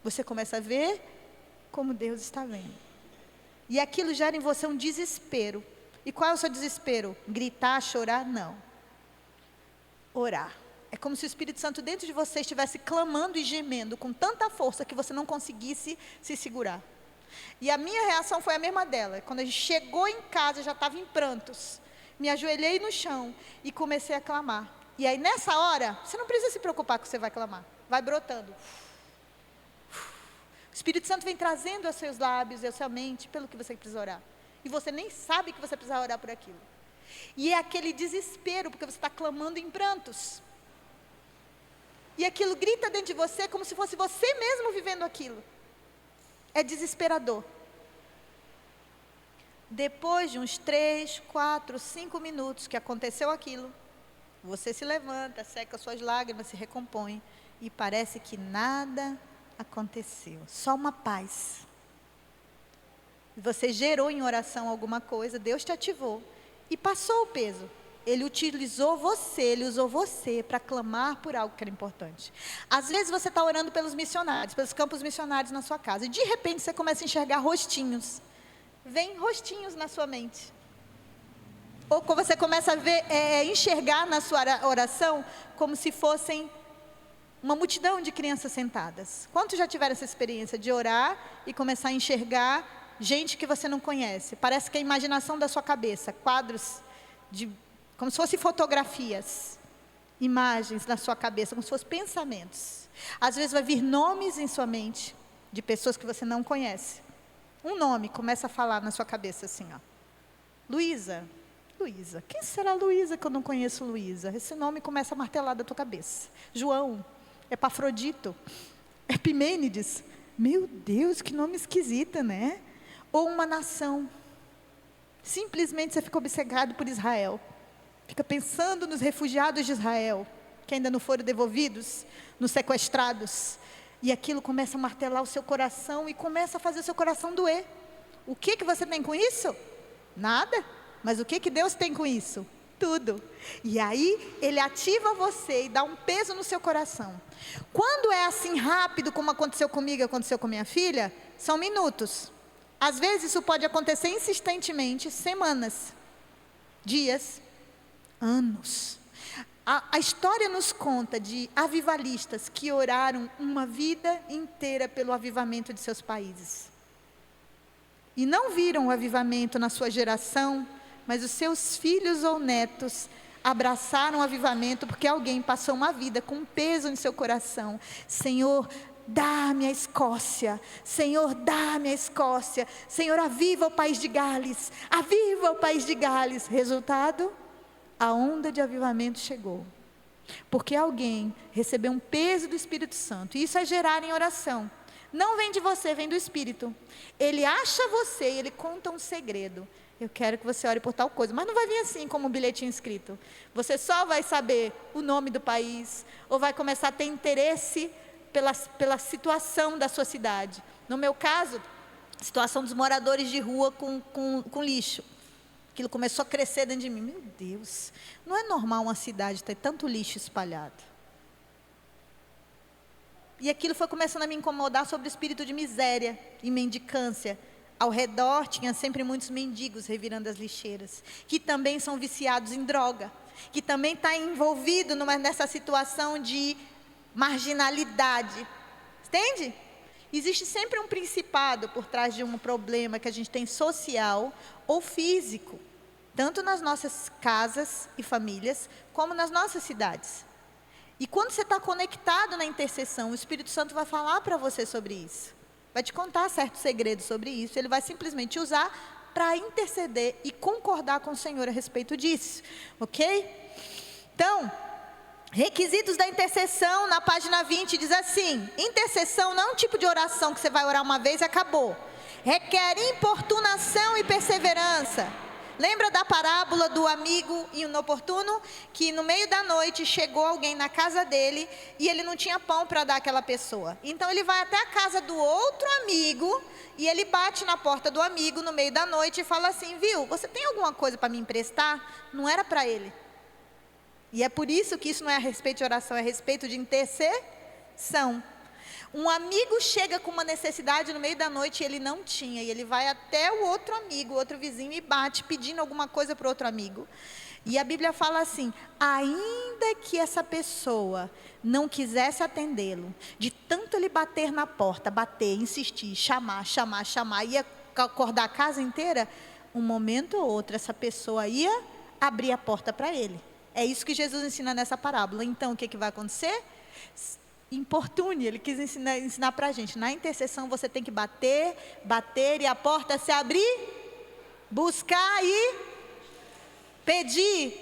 Você começa a ver como Deus está vendo. E aquilo gera em você um desespero. E qual é o seu desespero? Gritar, chorar? Não. Orar. É como se o Espírito Santo dentro de você estivesse clamando e gemendo com tanta força que você não conseguisse se segurar. E a minha reação foi a mesma dela. Quando a gente chegou em casa, eu já estava em prantos. Me ajoelhei no chão e comecei a clamar. E aí nessa hora, você não precisa se preocupar com o que você vai clamar. Vai brotando. O Espírito Santo vem trazendo aos seus lábios e à sua mente pelo que você precisa orar. E você nem sabe que você precisa orar por aquilo. E é aquele desespero, porque você está clamando em prantos. E aquilo grita dentro de você como se fosse você mesmo vivendo aquilo. É desesperador. Depois de uns 3, 4, 5 minutos que aconteceu aquilo, você se levanta, seca suas lágrimas, se recompõe. E parece que nada aconteceu. Só uma paz. Você gerou em oração alguma coisa, Deus te ativou. E passou o peso. Ele utilizou você, ele usou você para clamar por algo que era importante. Às vezes você está orando pelos missionários, pelos campos missionários na sua casa. E de repente você começa a enxergar rostinhos. Vem rostinhos na sua mente. Ou você começa a ver, enxergar na sua oração como se fossem uma multidão de crianças sentadas. Quantos já tiveram essa experiência de orar e começar a enxergar gente que você não conhece? Parece que é a imaginação da sua cabeça, quadros como se fossem fotografias, imagens na sua cabeça, como se fossem pensamentos. Às vezes vai vir nomes em sua mente, de pessoas que você não conhece. Um nome começa a falar na sua cabeça assim, ó. Luísa. Luísa. Quem será Luísa que eu não conheço Luísa? Esse nome começa a martelar da tua cabeça. João. Epafrodito. Epimênides. Meu Deus, que nome esquisito, né? Ou uma nação. Simplesmente você fica obcecado por Israel. Fica pensando nos refugiados de Israel, que ainda não foram devolvidos, nos sequestrados. E aquilo começa a martelar o seu coração e começa a fazer o seu coração doer. O que você tem com isso? Nada. Mas o que Deus tem com isso? Tudo. E aí, Ele ativa você e dá um peso no seu coração. Quando é assim rápido, como aconteceu comigo e aconteceu com minha filha, são minutos. Às vezes isso pode acontecer insistentemente, semanas, dias, anos. A história nos conta de avivalistas que oraram uma vida inteira pelo avivamento de seus países. E não viram o avivamento na sua geração, mas os seus filhos ou netos abraçaram o avivamento porque alguém passou uma vida com um peso em seu coração. Senhor, dá-me a Escócia. Senhor, dá-me a Escócia. Senhor, aviva o país de Gales. Aviva o país de Gales. Resultado? A onda de avivamento chegou. Porque alguém recebeu um peso do Espírito Santo. E isso é gerar em oração. Não vem de você, vem do Espírito. Ele acha você e ele conta um segredo. Eu quero que você ore por tal coisa. Mas não vai vir assim como um bilhetinho escrito. Você só vai saber o nome do país. Ou vai começar a ter interesse pela situação da sua cidade. No meu caso, a situação dos moradores de rua com lixo. Aquilo começou a crescer dentro de mim. Meu Deus, não é normal uma cidade ter tanto lixo espalhado. E aquilo foi começando a me incomodar sobre o espírito de miséria e mendicância. Ao redor tinha sempre muitos mendigos revirando as lixeiras, que também são viciados em droga, que também está envolvido nessa situação de marginalidade. Entende? Existe sempre um principado por trás de um problema que a gente tem social ou físico, tanto nas nossas casas e famílias, como nas nossas cidades. E quando você está conectado na intercessão, o Espírito Santo vai falar para você sobre isso. Vai te contar certos segredos sobre isso. Ele vai simplesmente usar para interceder e concordar com o Senhor a respeito disso. Ok? Então, requisitos da intercessão, na página 20, diz assim: intercessão não é um tipo de oração que você vai orar uma vez e acabou. Requer importunação e perseverança. Lembra da parábola do amigo inoportuno? Que no meio da noite chegou alguém na casa dele e ele não tinha pão para dar àquela pessoa. Então ele vai até a casa do outro amigo e ele bate na porta do amigo no meio da noite e fala assim: viu, você tem alguma coisa para me emprestar? Não era para ele. E é por isso que isso não é a respeito de oração, é a respeito de intercessão. Um amigo chega com uma necessidade no meio da noite e ele não tinha. E ele vai até o outro amigo, o outro vizinho, e bate pedindo alguma coisa para o outro amigo. E a Bíblia fala assim: ainda que essa pessoa não quisesse atendê-lo, de tanto ele bater na porta, bater, insistir, chamar, ia acordar a casa inteira, um momento ou outro essa pessoa ia abrir a porta para ele. É isso que Jesus ensina nessa parábola. Então, o que vai acontecer? Importune, ele quis ensinar para a gente. Na intercessão você tem que bater e a porta se abrir, buscar e pedir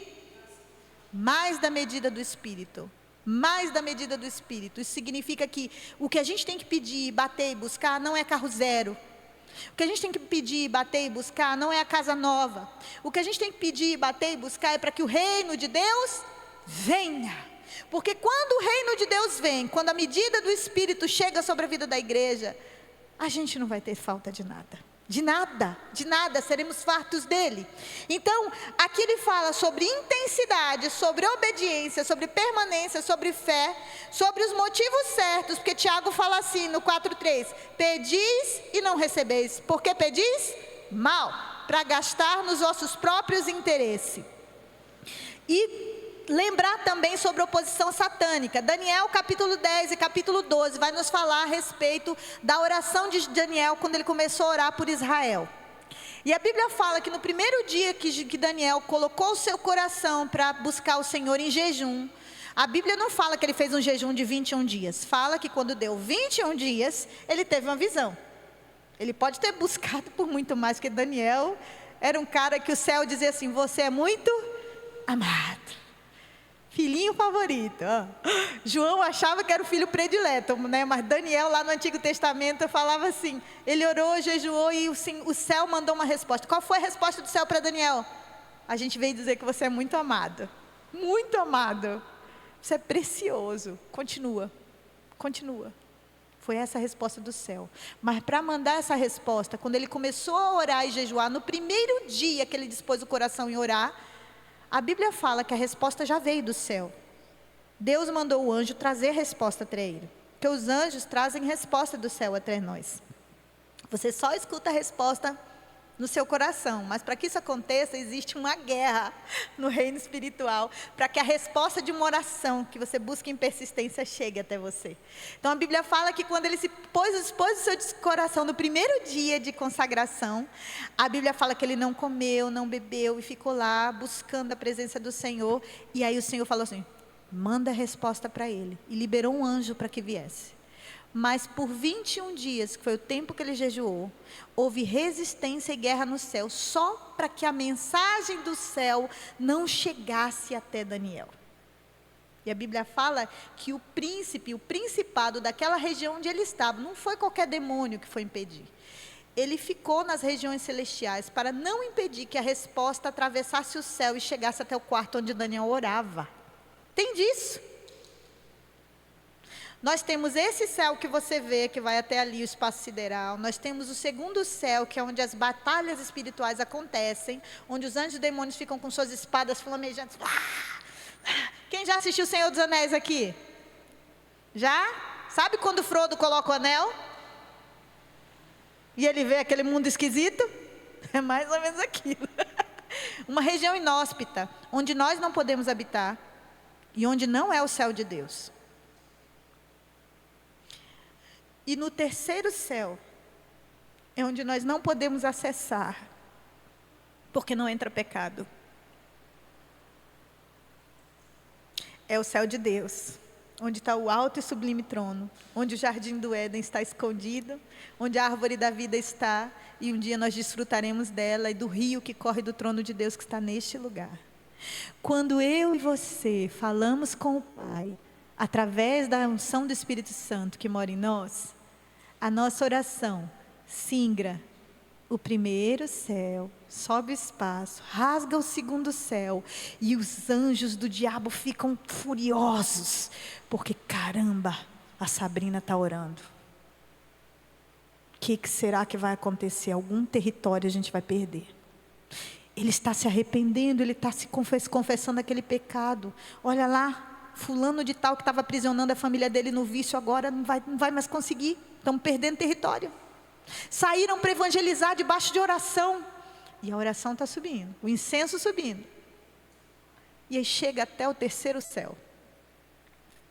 mais da medida do Espírito. Mais da medida do Espírito. Isso significa que o que a gente tem que pedir, bater e buscar não é carro zero. O que a gente tem que pedir, bater e buscar não é a casa nova. O que a gente tem que pedir, bater e buscar é para que o reino de Deus venha. Porque quando o reino de Deus vem, quando a medida do Espírito chega sobre a vida da igreja, a gente não vai ter falta de nada. De nada, seremos fartos dele. Então, aqui ele fala sobre intensidade, sobre obediência, sobre permanência, sobre fé, sobre os motivos certos, porque Tiago fala assim no 4:3, pedis e não recebeis. Por que pedis? Mal, para gastar nos vossos próprios interesses. E lembrar também sobre oposição satânica. Daniel capítulo 10 e capítulo 12 vai nos falar a respeito da oração de Daniel quando ele começou a orar por Israel. E a Bíblia fala que no primeiro dia que Daniel colocou o seu coração para buscar o Senhor em jejum, a Bíblia não fala que ele fez um jejum de 21 dias. Fala que quando deu 21 dias, ele teve uma visão. Ele pode ter buscado por muito mais, porque Daniel era um cara que o céu dizia assim: você é muito amado. Filhinho favorito. João achava que era o filho predileto, né? Mas Daniel lá no Antigo Testamento falava assim, ele orou, jejuou e o céu mandou uma resposta. Qual foi a resposta do céu para Daniel? A gente veio dizer que você é muito amado. Muito amado. Você é precioso. Continua. Foi essa a resposta do céu. Mas para mandar essa resposta, quando ele começou a orar e jejuar, no primeiro dia que ele dispôs o coração em orar, a Bíblia fala que a resposta já veio do céu. Deus mandou o anjo trazer a resposta para ele. Porque os anjos trazem resposta do céu até nós. Você só escuta a resposta no seu coração. Mas para que isso aconteça, existe uma guerra no reino espiritual. Para que a resposta de uma oração que você busca em persistência chegue até você. Então a Bíblia fala que quando ele se expôs o seu coração no primeiro dia de consagração, a Bíblia fala que ele não comeu, não bebeu e ficou lá buscando a presença do Senhor. E aí o Senhor falou assim, manda a resposta para ele. E liberou um anjo para que viesse. Mas por 21 dias, que foi o tempo que ele jejuou, houve resistência e guerra no céu, só para que a mensagem do céu não chegasse até Daniel. E a Bíblia fala que o principado daquela região onde ele estava, não foi qualquer demônio que foi impedir. Ele ficou nas regiões celestiais para não impedir que a resposta atravessasse o céu e chegasse até o quarto onde Daniel orava. Entende isso? Nós temos esse céu que você vê, que vai até ali, o espaço sideral. Nós temos o segundo céu, que é onde as batalhas espirituais acontecem, onde os anjos e demônios ficam com suas espadas flamejantes. Quem já assistiu o Senhor dos Anéis aqui? Já? Sabe quando Frodo coloca o anel? E ele vê aquele mundo esquisito? É mais ou menos aquilo. Uma região inóspita, onde nós não podemos habitar, e onde não é o céu de Deus. E no terceiro céu, é onde nós não podemos acessar, porque não entra pecado. É o céu de Deus, onde está o alto e sublime trono, onde o jardim do Éden está escondido, onde a árvore da vida está, e um dia nós desfrutaremos dela e do rio que corre do trono de Deus que está neste lugar. Quando eu e você falamos com o Pai, através da unção do Espírito Santo que mora em nós, a nossa oração singra o primeiro céu, sobe o espaço, rasga o segundo céu, e os anjos do diabo ficam furiosos, porque caramba, a Sabrina está orando. O que será que vai acontecer? Algum território a gente vai perder. Ele está se arrependendo, ele está se confessando aquele pecado. Olha lá, fulano de tal que estava aprisionando a família dele no vício, agora não vai mais conseguir. Estamos perdendo território. Saíram para evangelizar debaixo de oração. E a oração está subindo, o incenso subindo. E aí chega até o terceiro céu.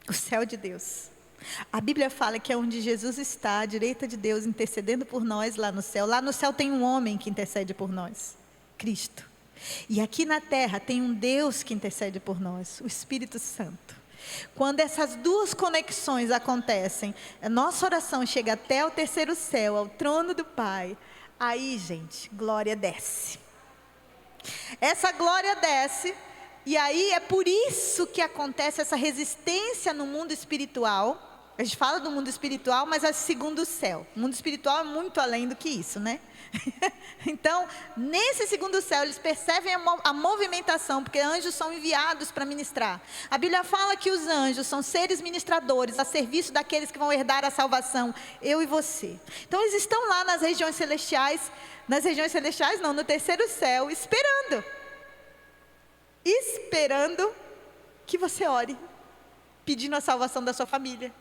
O céu de Deus. A Bíblia fala que é onde Jesus está, à direita de Deus, intercedendo por nós lá no céu. Lá no céu tem um homem que intercede por nós, Cristo. E aqui na terra tem um Deus que intercede por nós, o Espírito Santo. Quando essas duas conexões acontecem, a nossa oração chega até o terceiro céu, ao trono do Pai. Aí, gente, glória desce. Essa glória desce, e aí é por isso que acontece essa resistência no mundo espiritual. A gente fala do mundo espiritual, mas é segundo o céu. O mundo espiritual é muito além do que isso, né? Então, nesse segundo céu, eles percebem a movimentação, porque anjos são enviados para ministrar. A Bíblia fala que os anjos são seres ministradores, a serviço daqueles que vão herdar a salvação, eu e você. Então, eles estão lá nas regiões celestiais não, no terceiro céu, esperando que você ore, pedindo a salvação da sua família.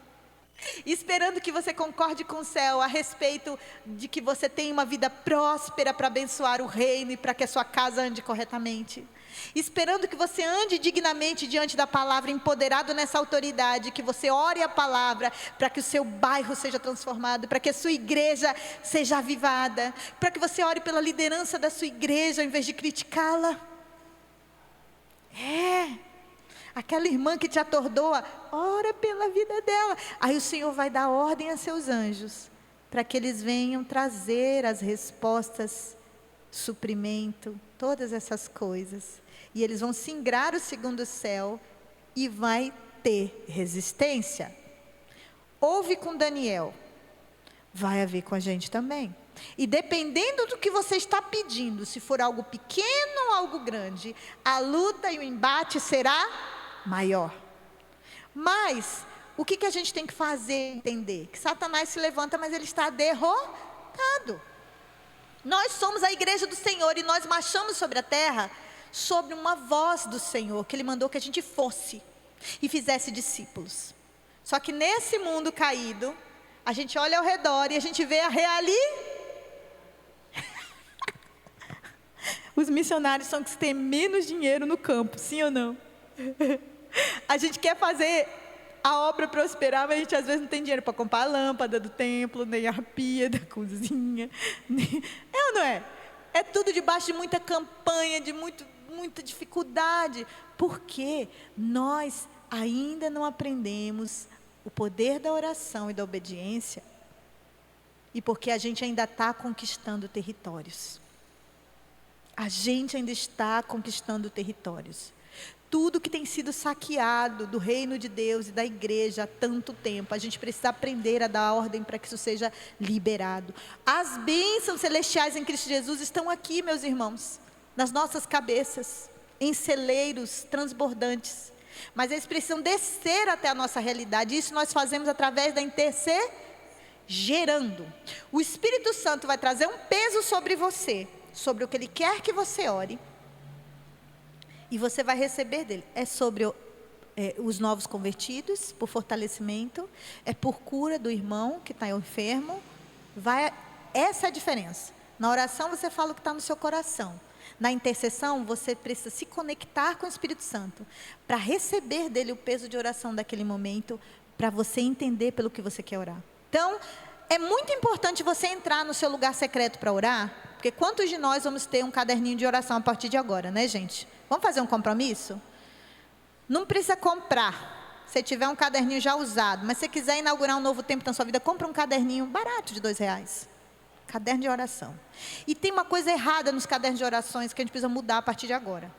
Esperando que você concorde com o céu a respeito de que você tenha uma vida próspera para abençoar o reino e para que a sua casa ande corretamente. Esperando que você ande dignamente diante da palavra, empoderado nessa autoridade, que você ore a palavra para que o seu bairro seja transformado, para que a sua igreja seja avivada, para que você ore pela liderança da sua igreja ao invés de criticá-la. Aquela irmã que te atordoa, ora pela vida dela. Aí o Senhor vai dar ordem a seus anjos, para que eles venham trazer as respostas, suprimento, todas essas coisas. E eles vão singrar o segundo céu, e vai ter resistência. Houve com Daniel, vai haver com a gente também. E dependendo do que você está pedindo, se for algo pequeno ou algo grande, a luta e o embate será maior. Mas o que a gente tem que fazer? Entender que Satanás se levanta, mas ele está derrotado. Nós somos a igreja do Senhor, e nós marchamos sobre a terra sobre uma voz do Senhor, que Ele mandou que a gente fosse e fizesse discípulos. Só que nesse mundo caído, a gente olha ao redor e a gente vê a Os missionários são os que têm menos dinheiro no campo, sim ou não? A gente quer fazer a obra prosperar, mas a gente às vezes não tem dinheiro para comprar a lâmpada do templo, nem a pia da cozinha. É ou não é? É tudo debaixo de muita campanha, de muita dificuldade. Porque nós ainda não aprendemos o poder da oração e da obediência. E porque a gente ainda está conquistando territórios. A gente ainda está conquistando territórios. Tudo que tem sido saqueado do reino de Deus e da igreja há tanto tempo, a gente precisa aprender a dar ordem para que isso seja liberado. As bênçãos celestiais em Cristo Jesus estão aqui, meus irmãos, nas nossas cabeças, em celeiros transbordantes. Mas eles precisam descer até a nossa realidade. Isso nós fazemos através da gerando. O Espírito Santo vai trazer um peso sobre você, sobre o que Ele quer que você ore. E você vai receber dele. É sobre os novos convertidos, por fortalecimento. É por cura do irmão que está enfermo. Essa é a diferença. Na oração você fala o que está no seu coração. Na intercessão você precisa se conectar com o Espírito Santo, para receber dele o peso de oração daquele momento, para você entender pelo que você quer orar. Então, é muito importante você entrar no seu lugar secreto para orar. Porque quantos de nós vamos ter um caderninho de oração a partir de agora, né, gente? Vamos fazer um compromisso? Não precisa comprar. Se tiver um caderninho já usado, mas se quiser inaugurar um novo tempo na sua vida, compra um caderninho barato de R$2. Caderno de oração. E tem uma coisa errada nos cadernos de orações que a gente precisa mudar a partir de agora.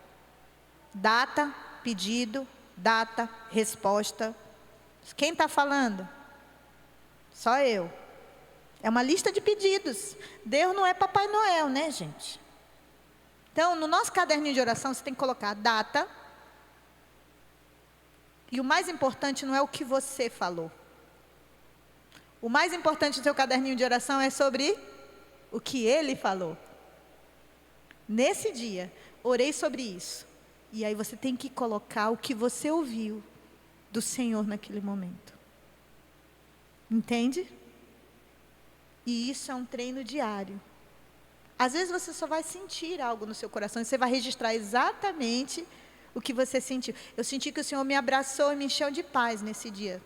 Data, pedido, data, resposta. Quem está falando? Só eu. É uma lista de pedidos. Deus não é Papai Noel, né, gente? Então, no nosso caderninho de oração, você tem que colocar a data. E o mais importante não é o que você falou. O mais importante do seu caderninho de oração é sobre o que Ele falou. Nesse dia, orei sobre isso. E aí você tem que colocar o que você ouviu do Senhor naquele momento. Entende? E isso é um treino diário. Às vezes você só vai sentir algo no seu coração e você vai registrar exatamente o que você sentiu. Eu senti que o Senhor me abraçou e me encheu de paz nesse dia.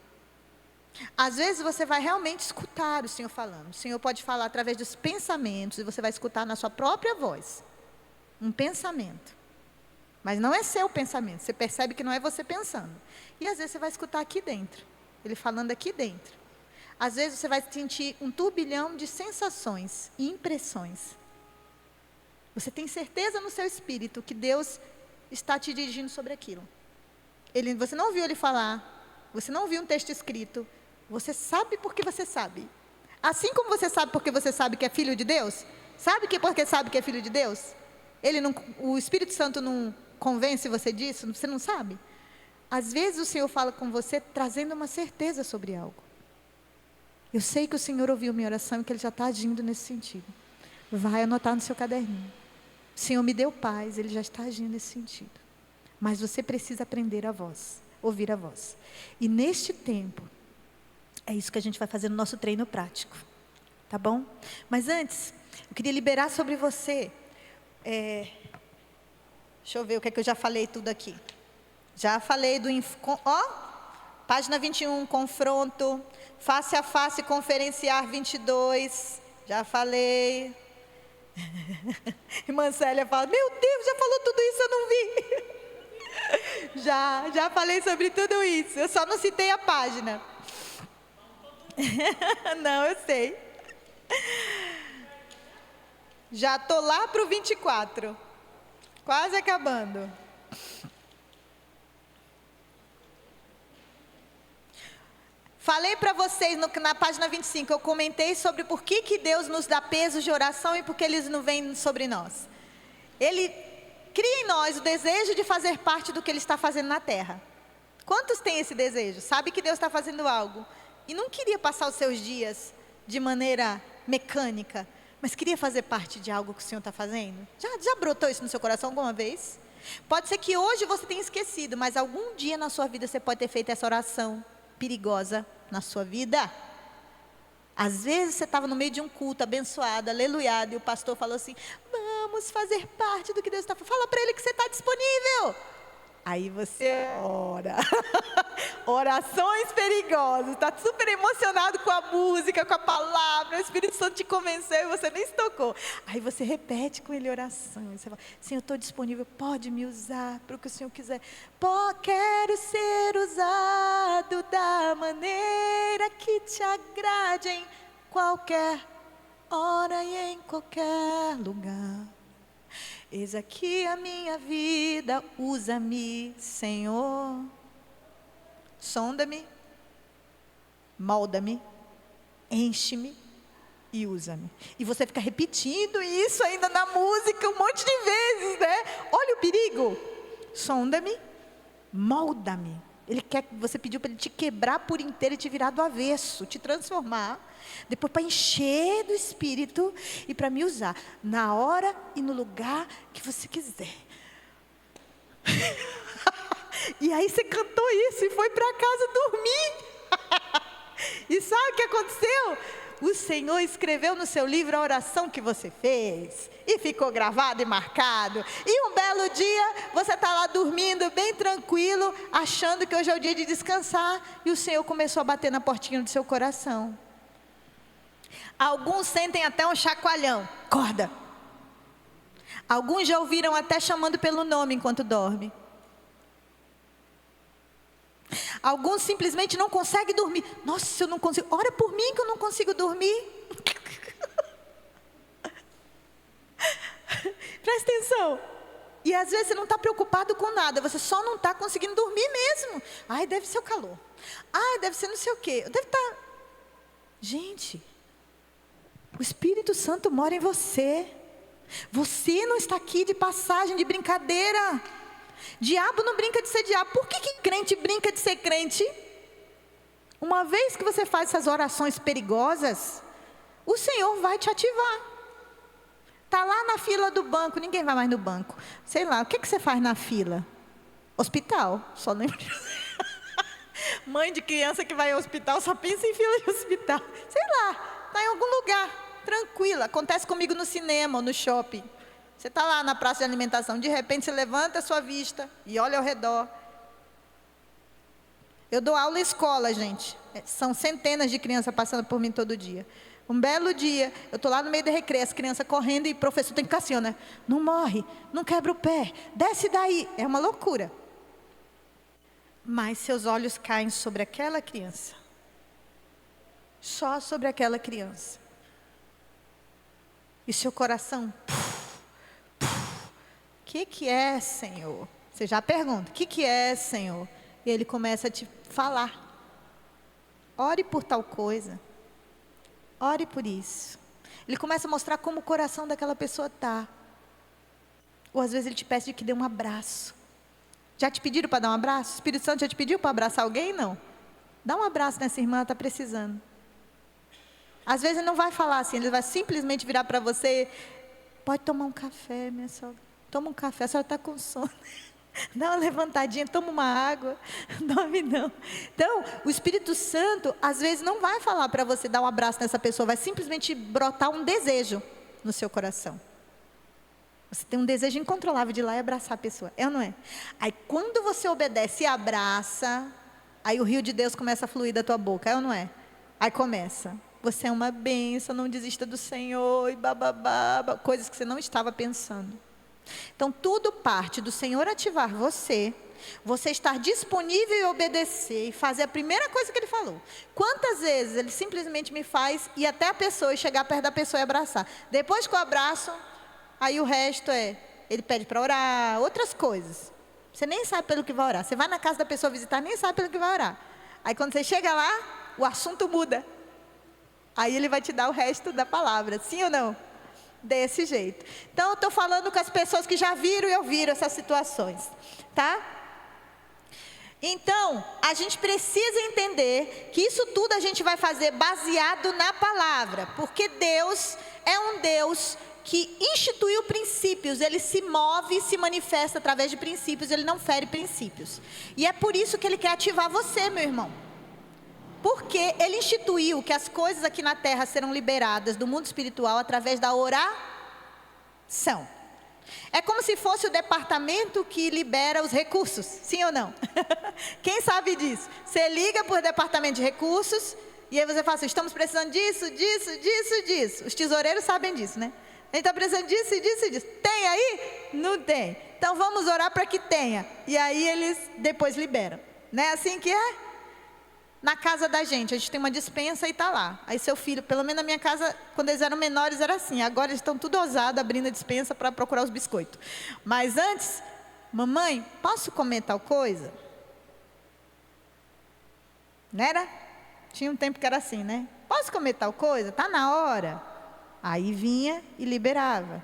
Às vezes você vai realmente escutar o Senhor falando. O Senhor pode falar através dos pensamentos e você vai escutar na sua própria voz. Um pensamento. Mas não é seu pensamento. Você percebe que não é você pensando. E às vezes você vai escutar aqui dentro. Ele falando aqui dentro. Às vezes você vai sentir um turbilhão de sensações e impressões. Você tem certeza no seu espírito que Deus está te dirigindo sobre aquilo. Você não ouviu Ele falar. Você não ouviu um texto escrito. Você sabe porque você sabe. Assim como você sabe porque você sabe que é filho de Deus. Sabe que porque sabe que é filho de Deus? O Espírito Santo não convence você disso? Você não sabe? Às vezes o Senhor fala com você trazendo uma certeza sobre algo. Eu sei que o Senhor ouviu minha oração e que Ele já está agindo nesse sentido. Vai anotar no seu caderninho. O Senhor me deu paz, Ele já está agindo nesse sentido. Mas você precisa aprender a voz, ouvir a voz. E neste tempo, é isso que a gente vai fazer no nosso treino prático. Tá bom? Mas antes, eu queria liberar sobre você. Deixa eu ver o que é que eu já falei tudo aqui. Já falei do... página 21, confronto. Face a face, conferenciar 22. Já falei. Irmã Célia fala, meu Deus, já falou tudo isso, eu não vi. Já falei sobre tudo isso. Eu só não citei a página. Não, eu sei. Já estou lá para o 24. Quase acabando. Falei para vocês na página 25, eu comentei sobre por que Deus nos dá pesos de oração e por que eles não vêm sobre nós. Ele cria em nós o desejo de fazer parte do que Ele está fazendo na terra. Quantos têm esse desejo? Sabe que Deus está fazendo algo e não queria passar os seus dias de maneira mecânica, mas queria fazer parte de algo que o Senhor está fazendo? Já brotou isso no seu coração alguma vez? Pode ser que hoje você tenha esquecido, mas algum dia na sua vida você pode ter feito essa oração perigosa na sua vida. Às vezes você estava no meio de um culto abençoado, aleluiado, e o pastor falou assim, vamos fazer parte do que Deus está fazendo. Fala para ele que você está disponível. Aí você ora. Orações perigosas. Está super emocionado com a música, com a palavra. O Espírito Santo te convenceu e você nem se tocou. Aí você repete com ele oração. Você fala, Senhor, eu estou disponível. Pode me usar para o que o Senhor quiser. Quero ser usado da maneira que te agrade em qualquer hora e em qualquer lugar. Eis aqui a minha vida, usa-me, Senhor. Sonda-me, molda-me, enche-me e usa-me. E você fica repetindo isso ainda na música um monte de vezes, né? Olha o perigo. Sonda-me, molda-me. Você pediu para Ele te quebrar por inteiro e te virar do avesso, te transformar. Depois para encher do Espírito e para me usar na hora e no lugar que você quiser. E aí você cantou isso e foi para casa dormir. E sabe o que aconteceu? O Senhor escreveu no seu livro a oração que você fez. E ficou gravado e marcado. E um belo dia, você está lá dormindo bem tranquilo, achando que hoje é o dia de descansar. E o Senhor começou a bater na portinha do seu coração. Alguns sentem até um chacoalhão. Acorda. Alguns já ouviram até chamando pelo nome enquanto dorme. Alguns simplesmente não conseguem dormir. Nossa, eu não consigo. Ora por mim que eu não consigo dormir. Presta atenção. E às vezes você não está preocupado com nada. Você só não está conseguindo dormir mesmo. Ai, deve ser o calor. Ai, deve ser não sei o quê. Deve estar... Gente, O Espírito Santo mora em você. Você não está aqui de passagem, de brincadeira. Diabo não brinca de ser diabo. Por que crente brinca de ser crente? Uma vez que você faz essas orações perigosas, o Senhor vai te ativar. Está lá na fila do banco, ninguém vai mais no banco. Sei lá, o que você faz na fila? Hospital, só lembro. Mãe de criança que vai ao hospital só pensa em fila de hospital. Sei lá, está em algum lugar, tranquila. Acontece comigo no cinema ou no shopping. Você está lá na praça de alimentação, de repente você levanta a sua vista e olha ao redor. Eu dou aula em escola, gente. São centenas de crianças passando por mim todo dia. Um belo dia, eu estou lá no meio do recreio, as crianças correndo e o professor tem que ficar assim, né? Não morre, não quebra o pé, desce daí. É uma loucura. Mas seus olhos caem sobre aquela criança. Só sobre aquela criança. E seu coração... O que é, Senhor? Você já pergunta, o que é, Senhor? E ele começa a te falar. Ore por tal coisa. Ore por isso. Ele começa a mostrar como o coração daquela pessoa está. Ou às vezes ele te pede que dê um abraço. Já te pediram para dar um abraço? O Espírito Santo já te pediu para abraçar alguém? Não. Dá um abraço nessa irmã, ela está precisando. Às vezes ele não vai falar assim, ele vai simplesmente virar para você. Pode tomar um café, minha sogra. Toma um café, a senhora está com sono. Dá uma levantadinha, toma uma água. Dorme não. Então, o Espírito Santo, às vezes, não vai falar para você dar um abraço nessa pessoa. Vai simplesmente brotar um desejo no seu coração. Você tem um desejo incontrolável de ir lá e abraçar a pessoa. É ou não é? Aí, quando você obedece e abraça, aí o rio de Deus começa a fluir da tua boca. É ou não é? Aí começa. Você é uma bênção, não desista do Senhor. E bababá, coisas que você não estava pensando. Então, tudo parte do Senhor ativar você, você estar disponível e obedecer, e fazer a primeira coisa que Ele falou. Quantas vezes Ele simplesmente me faz ir até a pessoa, e chegar perto da pessoa e abraçar. Depois que eu abraço, aí o resto Ele pede para orar, outras coisas. Você nem sabe pelo que vai orar. Você vai na casa da pessoa visitar, nem sabe pelo que vai orar. Aí quando você chega lá, o assunto muda. Aí Ele vai te dar o resto da palavra, sim ou não? Desse jeito. Então, eu estou falando com as pessoas que já viram e ouviram essas situações, tá? Então, a gente precisa entender que isso tudo a gente vai fazer baseado na palavra, porque Deus é um Deus que instituiu princípios, Ele se move e se manifesta através de princípios, Ele não fere princípios. E é por isso que Ele quer ativar você, meu irmão. Porque Ele instituiu que as coisas aqui na terra serão liberadas do mundo espiritual através da oração. É como se fosse o departamento que libera os recursos, sim ou não? Quem sabe disso? Você liga para o departamento de recursos e aí você fala assim, estamos precisando disso, disso, disso, disso. Os tesoureiros sabem disso, né? A gente está precisando disso, disso, disso. Tem aí? Não tem. Então vamos orar para que tenha. E aí eles depois liberam. Não é assim que é? Na casa da gente, a gente tem uma despensa e está lá. Aí seu filho, pelo menos na minha casa, quando eles eram menores era assim. Agora eles estão tudo ousados, abrindo a despensa para procurar os biscoitos. Mas antes, mamãe, posso comer tal coisa? Não era? Tinha um tempo que era assim, né? Posso comer tal coisa? Está na hora. Aí vinha e liberava.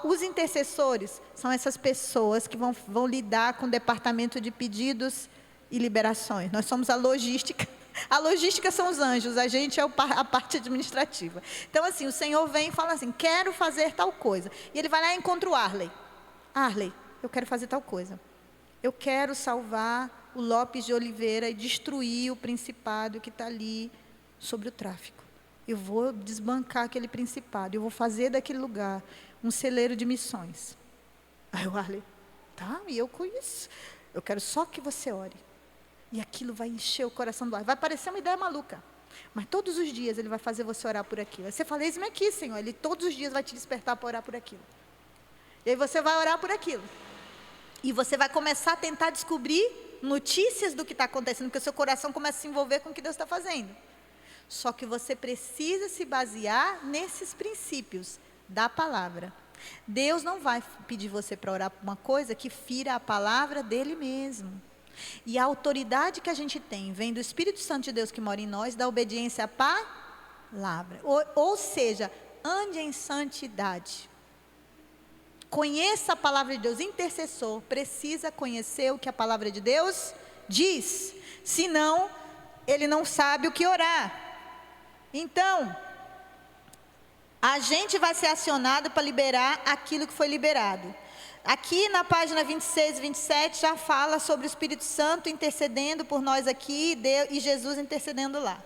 Os intercessores são essas pessoas que vão lidar com o departamento de pedidos e liberações. Nós somos a logística. A logística são os anjos, a gente é a parte administrativa. Então assim, o Senhor vem e fala assim, quero fazer tal coisa. E Ele vai lá e encontra o Arley. Arley, eu quero fazer tal coisa. Eu quero salvar o Lopes de Oliveira e destruir o principado que está ali sobre o tráfico. Eu vou desbancar aquele principado, eu vou fazer daquele lugar um celeiro de missões. Aí o Arley, tá, e eu com isso. Eu quero só que você ore. E aquilo vai encher o coração do Arley. Vai parecer uma ideia maluca. Mas todos os dias Ele vai fazer você orar por aquilo. Aí você fala, eis-me aqui, Senhor. Ele todos os dias vai te despertar para orar por aquilo. E aí você vai orar por aquilo. E você vai começar a tentar descobrir notícias do que está acontecendo, porque o seu coração começa a se envolver com o que Deus está fazendo. Só que você precisa se basear nesses princípios da palavra. Deus não vai pedir você para orar por uma coisa que fira a palavra dEle mesmo. E a autoridade que a gente tem, vem do Espírito Santo de Deus que mora em nós, da obediência à palavra. palavra. Ou seja, ande em santidade. Conheça a palavra de Deus. Intercessor precisa conhecer o que a palavra de Deus diz. Senão, ele não sabe o que orar. Então, a gente vai ser acionado para liberar aquilo que foi liberado. Aqui na página 26 e 27 já fala sobre o Espírito Santo intercedendo por nós aqui e Jesus intercedendo lá.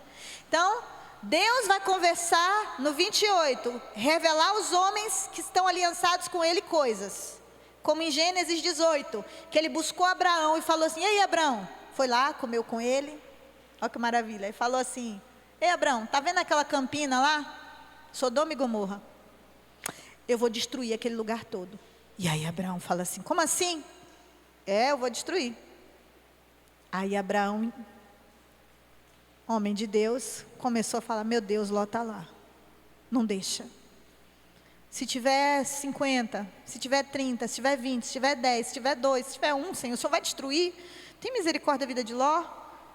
Então, Deus vai conversar no 28, revelar aos homens que estão aliançados com Ele coisas. Como em Gênesis 18, que Ele buscou Abraão e falou assim: ei, Abraão, foi lá, comeu com ele. Olha que maravilha. E falou assim: ei, Abraão, tá vendo aquela campina lá? Sodoma e Gomorra. Eu vou destruir aquele lugar todo. E aí Abraão fala assim: como assim? Eu vou destruir. Aí Abraão, homem de Deus, começou a falar: meu Deus, Ló está lá, não deixa. Se tiver 50, se tiver 30, se tiver 20, se tiver 10, se tiver 2, se tiver 1, Senhor, o Senhor vai destruir? Tem misericórdia da vida de Ló?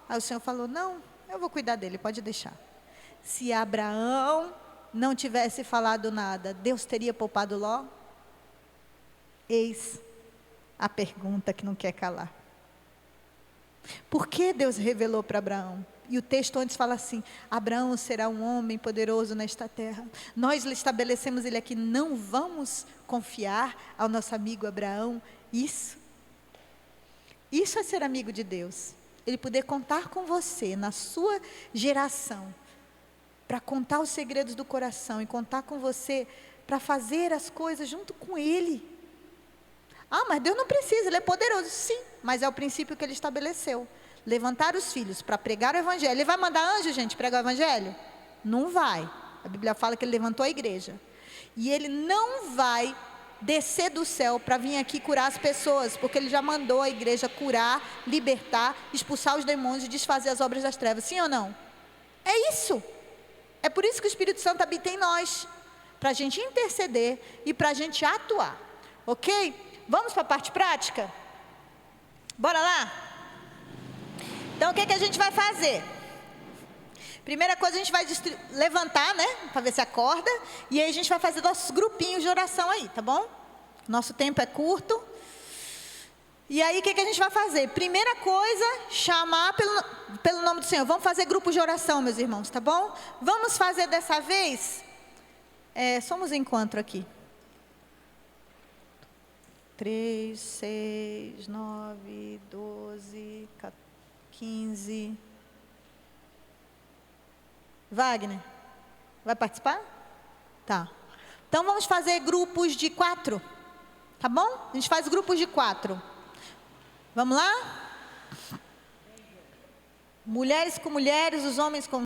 Aí o Senhor falou: não, eu vou cuidar dele, pode deixar. Se Abraão não tivesse falado nada, Deus teria poupado Ló? Eis a pergunta que não quer calar. Por que Deus revelou para Abraão? E o texto antes fala assim: Abraão será um homem poderoso nesta terra. Nós estabelecemos ele aqui, não vamos confiar ao nosso amigo Abraão isso? Isso é ser amigo de Deus. Ele poder contar com você, na sua geração, para contar os segredos do coração e contar com você para fazer as coisas junto com Ele. Ah, mas Deus não precisa, Ele é poderoso. Sim, mas é o princípio que Ele estabeleceu. Levantar os filhos para pregar o Evangelho. Ele vai mandar anjo, gente, pregar o Evangelho? Não vai. A Bíblia fala que Ele levantou a igreja. E Ele não vai descer do céu para vir aqui curar as pessoas, porque Ele já mandou a igreja curar, libertar, expulsar os demônios e desfazer as obras das trevas. Sim ou não? É isso. É por isso que o Espírito Santo habita em nós, para a gente interceder e para a gente atuar. Ok? Vamos para a parte prática? Bora lá? Então, o que a gente vai fazer? Primeira coisa, a gente vai levantar, né? Para ver se acorda. E aí a gente vai fazer nossos grupinhos de oração aí, tá bom? Nosso tempo é curto. E aí, o que a gente vai fazer? Primeira coisa, chamar pelo nome do Senhor. Vamos fazer grupos de oração, meus irmãos, tá bom? Vamos fazer dessa vez. Somos em quanto aqui? 3, 6, 9, 12, 15. Wagner, vai participar? Tá. Então vamos fazer grupos de 4. Tá bom? A gente faz grupos de 4. Vamos lá? Mulheres com mulheres, os homens com